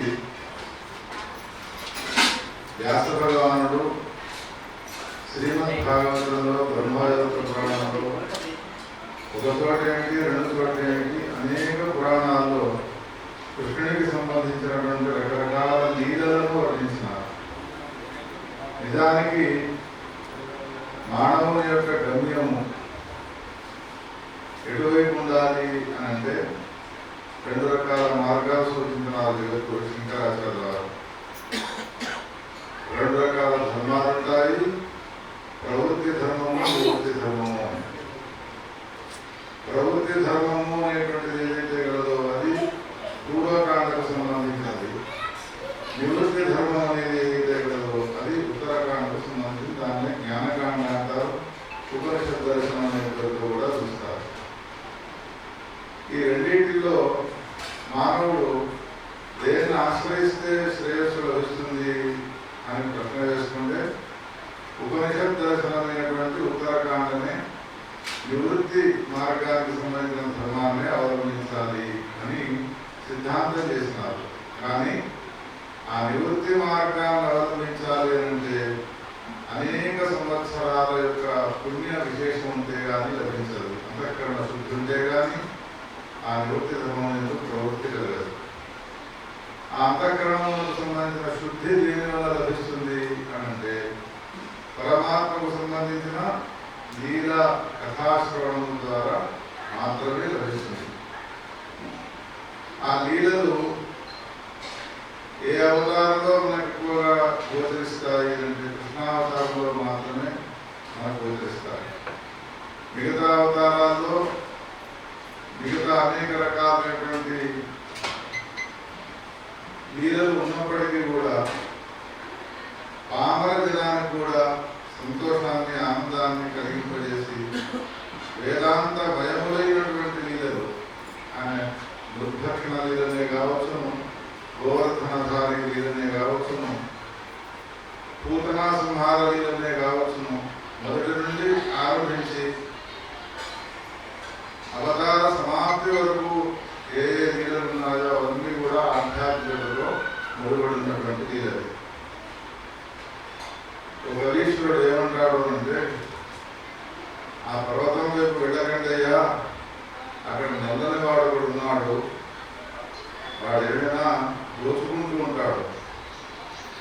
వ్యాస భగవానుడు శ్రీమద్ భాగవతంలో బ్రహ్మయోగ పురాణంలో ఒక చోట ఏమిటి రెండు చోట ఏమిటి అనేక పురాణాల్లో కృష్ణుడికి సంబంధించినటువంటి రకరకాల లీలలను వర్ణించినారు. నిజానికి మానవుని యొక్క గమ్యము ఎటువైపు ఉండాలి అని అంటే రెండు రకాల మార్గాలు సూచించినారు జగద్గురు శంకరాచార్య వారు. రెండు రకాల ధర్మాలు ఉంటాయి, ప్రవృత్తి ధర్మము నివృత్తి ధర్మము. ప్రవృత్తి ధర్మము అనేటువంటిది ఏదైతే కలదో అది పూర్వకాండకు సంబంధించినది. నివృత్తి ధర్మం అనేది ఏదైతే కలదో అది ఉత్తరాఖండకు సంబంధించి దాన్ని జ్ఞానకాండ అంటారు. ఉపనిషత్ దర్శనం అనే పేరుతో కూడా చూస్తారు. ఈ రెండింటిలో మానవుడు దేన్ని ఆశ్రయిస్తే శ్రేయస్సు లభిస్తుంది అని ప్రశ్న వేసుకుంటే ఉపనిషత్ దర్శనమైనటువంటి ఉత్తరాఖండనే నివృత్తి మార్గానికి సంబంధించిన ధర్మాన్ని అవలంబించాలి అని సిద్ధాంతం చేసినారు. కానీ ఆ నివృత్తి మార్గాన్ని అవలంబించాలి అంటే అనేక సంవత్సరాల యొక్క పుణ్య విశేషం ఉంటే కానీ లభించదు. అంతఃకరణ శుద్ధి ఉంటే కానీ ఆ నివృత్తి ధర్మం ఎందుకు ప్రవృత్తి కలగదు. ఆ అంతఃకరణకు సంబంధించిన శుద్ధి దేని వల్ల లభిస్తుంది అని అంటే పరమాత్మకు సంబంధించిన లీల కథాశ్రవణం ద్వారా మాత్రమే లభిస్తుంది. ఆ లీలలు ఏ అవతారంలో మనకు ఎక్కువగా గోచరిస్తాయి అంటే కృష్ణావతారంలో మాత్రమే మనకు గోచరిస్తాయి. మిగతా అవతారాల్లో మిగతా అనేక రకాలైనటువంటి లీలలు ఉన్నప్పటికీ కూడా పామర జనానికి కూడా సంతోషాన్ని ఆనందాన్ని కలిగింపజేసి వేదాంత భయములైనటువంటి లీలలు ఆయన దుర్భక్షణ లీలనే కావచ్చును, గోవర్ధనధారి లీలనే కావచ్చును, పూతనా సంహార లీలనే కావచ్చును, మొదటి నుండి ఆరంభించి అవతార సమాప్తి వరకు ఏ ఏ లీలలు ఉన్నాయో అవన్నీ కూడా ఆధ్యాత్మికతలో ముడిపడినటువంటి లీలలు. ఒక ఈశ్వరుడు ఏమంటాడు అంటే, ఆ పర్వతం వైపు వెళ్ళకండి అయ్యా, అక్కడ నల్లని వాడు కూడా ఉన్నాడు, వాడు ఏమైనా దోచుకుంటూ ఉంటాడు,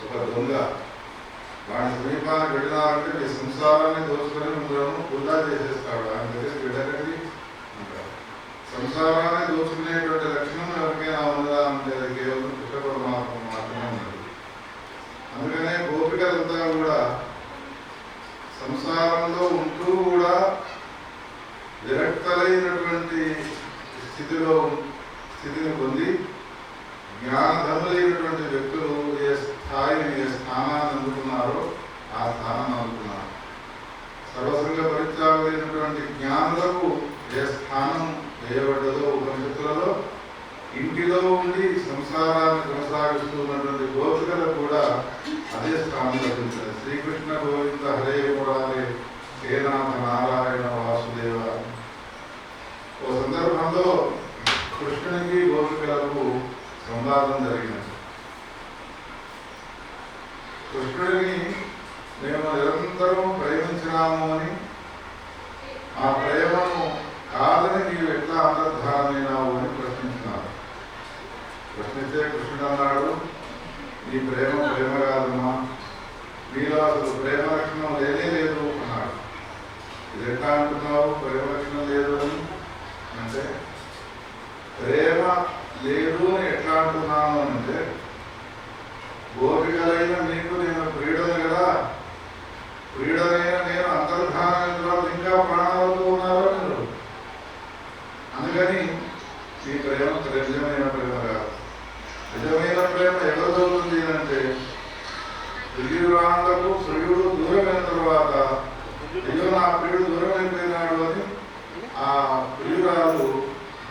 ఒక దొంగ. వాడి సమీపానికి వెళ్ళినారంటే మీ సంసారాన్ని దోచుకొని మిమ్మల్ని వృధా చేసేస్తాడు, ఆయన దగ్గరికి వెళ్ళకండి అంటాడు. సంసారాన్ని దోచుకునేటువంటి లక్షణం ఎవరికైనా ఉందా అంటే అది కేవలం కృష్ణ పరమాత్మ మాత్రమే ఉన్నది. అందుకనే గోపికలంతా కూడా సంసారంలో ఉంటూ కూడా విరక్తలైనటువంటి స్థితిని పొంది జ్ఞానధనులైనటువంటి వ్యక్తులు ఏ స్థాయిని ఏ స్థానాన్ని అందుకున్నారో ఆ స్థానాన్ని అందుకున్నారు. సర్వసంగ పరిత్యాగులైనటువంటి జ్ఞానులకు ఏ స్థానం వేయబడ్డదో ఉపనిషత్తులలో, ఇంటిలో ఉండి సంసారాన్ని కొనసాగిస్తున్నటువంటి గోపికలకు కూడా అదే స్థానం లభించింది. శ్రీకృష్ణ గోవింద హరే మురారే హేనాథ నారాయణ వాసుదేవ. ఓ సందర్భంలో కృష్ణునికి గోపికలకు సంవాదం జరిగినది. కృష్ణుడిని మేము నిరంతరం ప్రేమించినాము అని, ఆ ప్రేమను కాదని నీవు ఎట్లా అంతర్ధానమైనావు అని ప్రశ్నించినారు. ప్రశ్నిస్తే కృష్ణుడు అన్నాడు, నీ ప్రేమ ప్రేమ కాదమ్మా, నీలో అసలు ప్రేమ లక్షణం లేనే లేదు అన్నాడు. ఇది ఎట్లా అంటున్నావు ప్రేమ లక్షణం లేదు అని అంటే, ప్రేమ లేదు అని ఎట్లా అంటున్నాను అంటే, గోపికలైన నీకు నేను ప్రియుడను కదా, ప్రియుడనైన నేను అంతర్ధానంలో ఇంకా ప్రాణాలతో ఉన్నారు అన్నారు. అందుకని ఈ ప్రేమ నిజమైన ప్రేమ కాదు. నిజమైన ప్రేమ ఎక్కడ దొరుకుతుంది అంటే, ప్రియురాళ్లకు ప్రియుడు దూరమైన తర్వాత అయ్యో నా ప్రియుడు దూరం అయిపోయినాడు అని ఆ ప్రియురాలు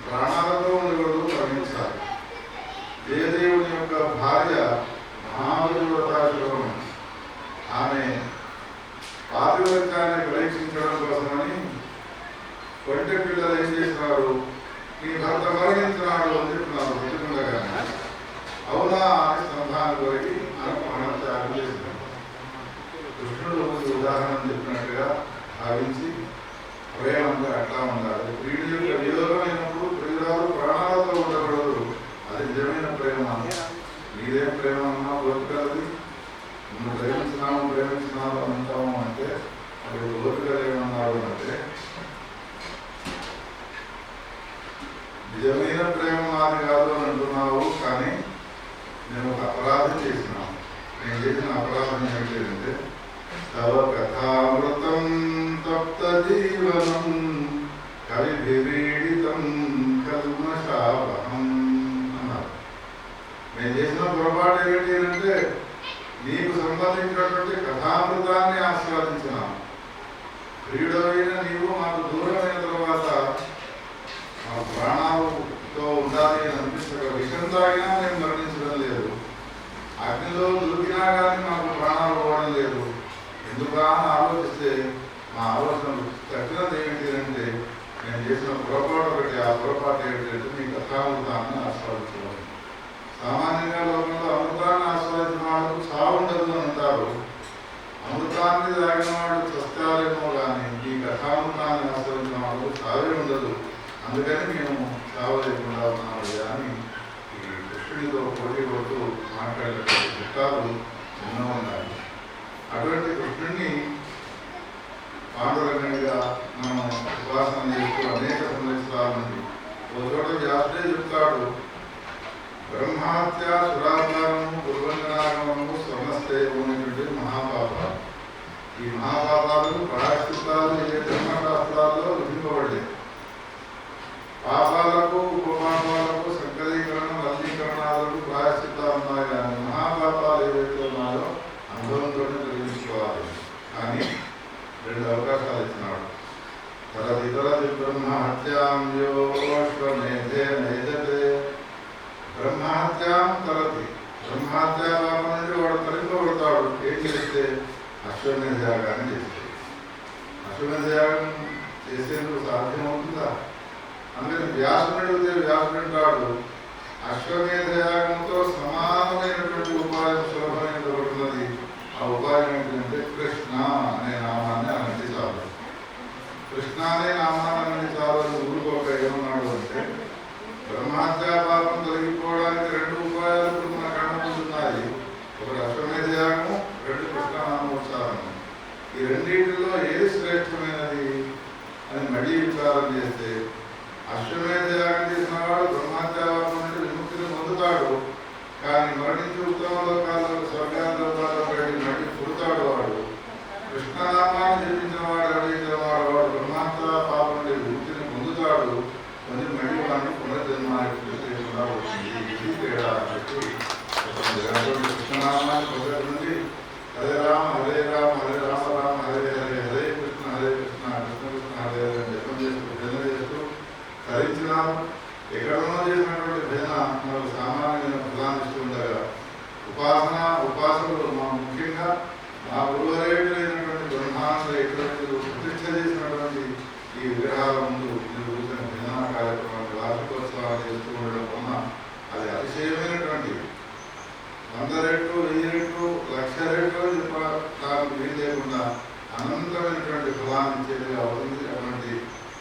ప్రాణాలతో ఉండకూడదు గమనించాలి. జయదేవుని యొక్క భార్య మహావతాశ్రమం, ఆమె పాతివ్రత్యాన్ని పరీక్షించడం కోసమని కొంటె పిల్లలు ఏం చేస్తున్నారు, నీ భర్త మరణించినాడు అని చెప్తున్నారు. బుద్ధిమండగానే అవునా అని సంధానం కొరికి ప్రాణత్యాగం చేసినాడు. కృష్ణుడు ఉదాహరణ చెప్పినట్టుగా భావించి ప్రేమంగా అట్లా ఉండాలి. ప్రియుడి యొక్క వియోగం అయినప్పుడు ప్రియురాలు ప్రాణాలతో ఉండకూడదు, అది నిజమైన ప్రేమ. నీదేం ప్రేమ అన్నా గోపికలది, నువ్వు ప్రేమించినావు అంటాము అంటే అప్పుడు గోపికలు ఏమన్నారు అంటే, నిజమైన ప్రేమ నాది కాదు అని అంటున్నావు, కానీ నేను ఒక అపరాధం చేసినాను. నేను చేసిన అపరాధం ఏంటంటే, తవ కథామృతం తప్త జీవనం కవిభిరీడితం కల్మషావహం అన్నారు. నేను చేసిన పొరపాటు ఏంటి అంటే, నీకు సంబంధించినటువంటి కథామృతాన్ని ఆస్వాదించినాను. ప్రియుడైన నీవు మాకు దూరమైన తర్వాత మా ప్రాణాలతో ఉండాలి అని అనిపిస్తే విషం తాగినా నేను మరణించడం లేదు, అగ్నిలో దూకినా కానీ మాకు ప్రాణాలు పోవడం లేదు. ఎందుకా అని ఆలోచిస్తే మా ఆలోచన తగ్గినది ఏమిటి అంటే, నేను చేసిన పొరపాటు ఒకటి. ఆ పొరపాటు ఏమిటంటే నీ కథామృతాన్ని ఆస్వాదించడం. సామాన్యంగా లోకంలో అమృతాన్ని ఆస్వాదించిన వాళ్ళకు చావు ఉండదు అని అంటారు. అమృతాన్ని తాగిన వాడు చస్తారేమో కానీ ఈ కథామృతాన్ని ఆస్వాదించిన వాళ్ళకు చావే ఉండదు. అందుకని మేము చావు లేకుండా ఉన్నాము అని ఈ కృష్ణుడితో పోటీ పడుతూ మాట్లాడేటువంటి చిట్టాలు ఎన్నో ఉన్నాయి. అటువంటి కృష్ణుడిని అప్పుడే చెప్తాడు, బ్రహ్మహత్య, సురాపానము, దుర్వంజనాగమము, స్వర్ణస్థేయము అనేటువంటి మహాపాపాలు. ఈ మహాపాపాలకు ప్రాయశ్చిత్తాలు ఏ ధర్మశాస్త్రాల్లో విధింపబడలేదు. పాపాలకు, ఉపపాపాలకు, సంకరీకరణ, వర్గీకరణాలకు ప్రాయశ్చిత్తాలు ఉన్నాయి. కానీ మహాపాపాలు ఏవైతే ఉన్నాయో అనుభవంతో తొలగించుకోవాలి. కానీ 2 అవకాశాలు ఇచ్చినాడు. తరది బ్రహ్మహత్యామ్యోష్వమేధే నైజతే. బ్రహ్మహత్యాం తరది, బ్రహ్మహత్యా పాపం నుండి వాడు తొలగింపబడతాడు. ఏం చేస్తే? అశ్వమేధ యాగాన్ని చేస్తే. అశ్వమేధ యాగం చేసేందుకు సాధ్యమవుతుందా? అందుకని వ్యాసుని అడిగితే వ్యాసుడు అంటాడు, అశ్వమేధ యాగంతో సమానమైనటువంటి ఉపాయం సులభమైన దొరుకుతున్నది. ఆ ఉపాయం ఏంటంటే కృష్ణ అనే నామాన్ని అనండి చాలు. కృష్ణ అనే నామాన్ని అనండి చాలు అని ఊరుకోక ఏమన్నాడు అంటే, బ్రహ్మహత్యా పాపం తొలగిపోవడానికి 2 ఉపాయాలు ఇప్పుడు మన కళ్ళ ముందు ఉన్నాయి. ఒకటి అశ్వమేధ యాగము, 2 కృష్ణనామోచ్చారణం. ఈ రెండింటిలో ఏది శ్రేష్టమైనది అని మళ్ళీ విచారం చేస్తే, అశ్వమేధ యాగం చేసిన వాడు బ్రహ్మహత్యా పాపం నుండి విముక్తిని పొందుతాడు. కానీ మరణించి ఉత్తమ లోకాల్లో స్వర్గాల్లో వెళ్ళి మళ్ళీ పుడతాడు. వాడు కృష్ణనామాన్ని జపించిన వాడు ఎవరైతే వాడు బ్రహ్మహత్యా పాపం నుండి విముక్తిని పొందుతాడు. మళ్ళీ వాడిని పునర్జన్మ లేకుండా వచ్చింది. ఇది తేడా కృష్ణనామాన్ని పొందడం నుండి హరే రామ హరే రామ హరే రామ రామ హరే హరే హరే కృష్ణ కృష్ణ కృష్ణ హరే హరే జపం చేస్తూ భజన చేస్తూ ధరించినాము. ఎక్కడనో చేసినటువంటి భజన మనకు సామాన్యమైన ఫలాన్ని ఇస్తూ ఉండగా, ఉపాసకులు ముఖ్యంగా మా గురువరైనటువంటి బ్రహ్మాండ ఎటువంటి ప్రతిష్ట చేసినటువంటి ఈ విగ్రహాల ముందు కూర్చొని భజన కార్యక్రమాలు వార్షికోత్సవాలు చేస్తూ ఉండడం వలన అది అతిశయమైనటువంటి 100 రెట్లు 1000 రెట్లు 1,00,000 రెట్లు చెప్పడానికి వీలు లేకుండా అనంతమైనటువంటి ఫలాన్ని ఇచ్చేదిగా అవుతుంది. అటువంటి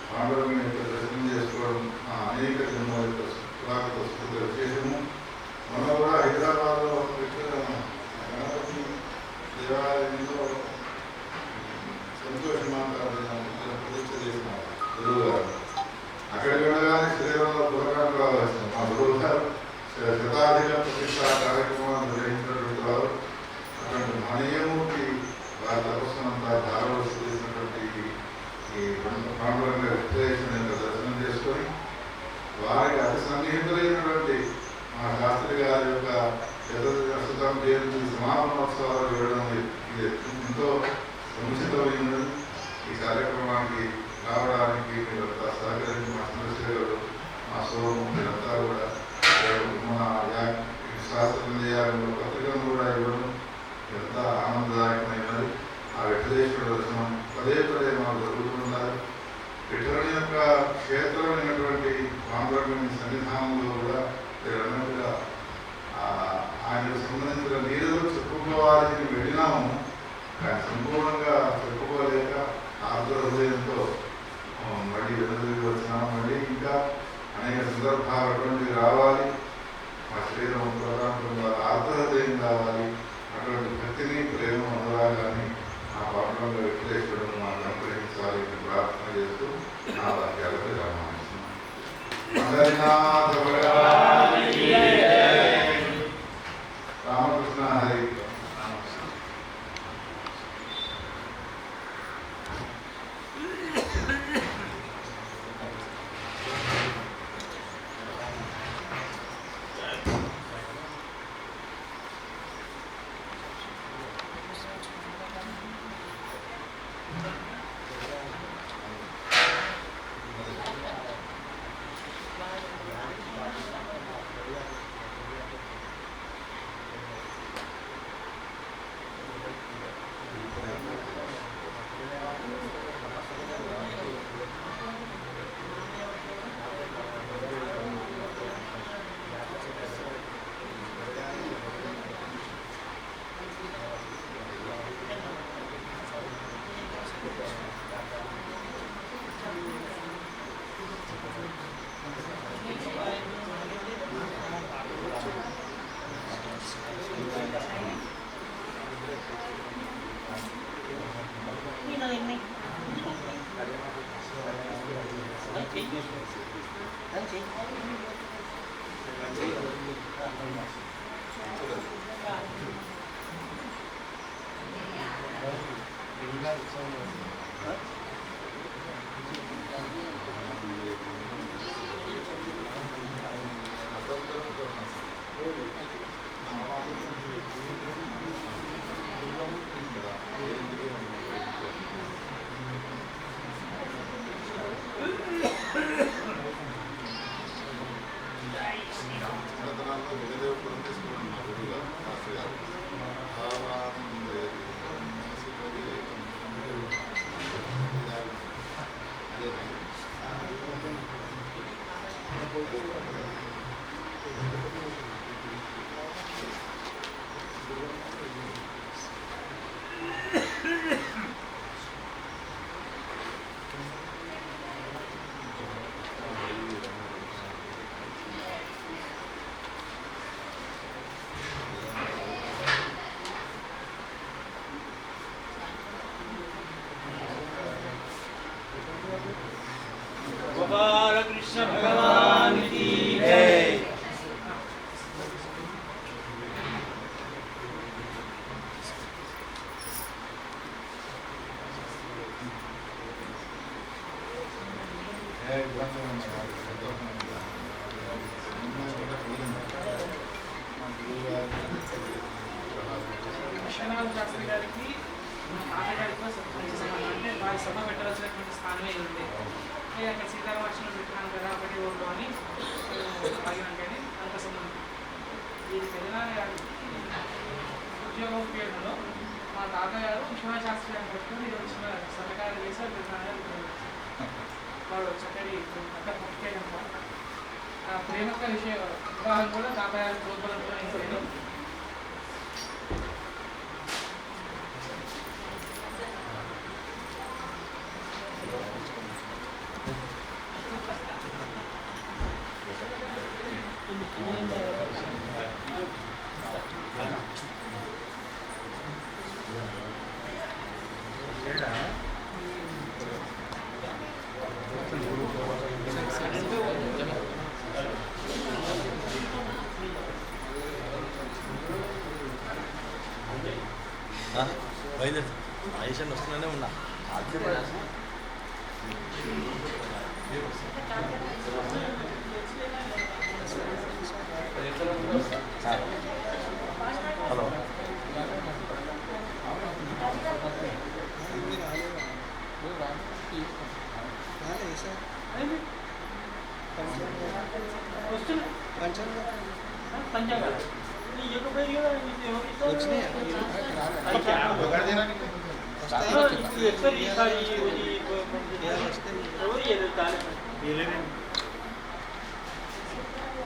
పాండవుని యొక్క దర్శనం చేసుకోవడం అనేక జన్మల యొక్క పురాతన విశేషము. మనం కూడా హైదరాబాద్లో గణపతి దేవాలయంలో ప్రతిష్ట చేసిన గురువు గారు అక్కడికి వెళ్ళగానే శ్రీరంలో పురకాలు రావాల్సింది. మా గురువు గారు శతాధిక ప్రతిష్ట కార్యక్రమాలు నిర్వహించినటువంటి వారు. అటువంటి మహనీయమూర్తి వారి తపస్సునంతా ధారవస్తు చేసినటువంటి ఈ పాండురంగ విశ్లేషణ యొక్క దర్శనం చేసుకొని వారికి అతి సన్నిహితులైనటువంటి మా శాస్త్రి గారి యొక్క శతం జయంతి సమాపనోత్సవాలు వేయడం ఇది ఎంతో సముచితమైనది. ఈ కార్యక్రమానికి రావడానికి మీరంతా సహకరించి మా సమస్యలు మా సోము మీరంతా కూడా మన శాస్త్రీయాలను పత్రికలను కూడా ఇవ్వడం ఎంత ఆనందదాయకమైనది. ఆ వెంకటేశ్వర దర్శనం పదే మాకు జరుగుతున్నారు. విఠలుని యొక్క క్షేత్రమైనటువంటి పాండురంగ సన్నిధానంలో కూడా మీరు అన్నట్టుగా ఆయనకు సంబంధించిన నీరులు చెప్పుకోవాలని వెళ్ళినాము. కానీ సంపూర్ణంగా చెప్పుకోలేక ఆర్ద్ర హృదయంతో మళ్ళీ వెనుదిరిగి వచ్చినాము. మళ్ళీ ఇంకా అనేక సందర్భాలు అటువంటివి రావాలి. మా శరీరం ప్రధానంగా ఆర్ద్ర హృదయం కావాలి. అటువంటి భక్తిని ప్రేమ అనురాగాన్ని ఆ పాఠంలో విశ్లేషించడం మాకు అనుగ్రహించాలి అని ప్రార్థన చేస్తూ నా వాక్యాలకు రామకృష్ణ హరి. Okay. गोपाल कृष्ण भगवान की जय। విశ్వనాథ శాస్త్రి గారికి తాతగారితో అంటే వారి సభ పెట్టవలసినటువంటి స్థానమే ఉంది. అక్కడ సీతారామకృష్ణ పెట్టినాను కదా ఒకటి ఓట్లు అని ఆగినాం. కానీ అంత సంబంధం ఈ పెద్దనాన్న గారికి ఉద్యోగం పేరులో మా తాతగారు విశ్వనాథ శాస్త్రి గారిని పెట్టుకుని ఇది వచ్చిన సర్కారు చేశారు. పెద్దనాన్న గారు వాడు చక్కటి అక్కడ ప్రత్యేకంగా ప్రేమక వివాహం కూడా తాతగారి ప్రోత్బలంతో నేను బయలుదేరి ఆయుషన్ వస్తూనే ఉన్నా. హలో వచ్చినాయి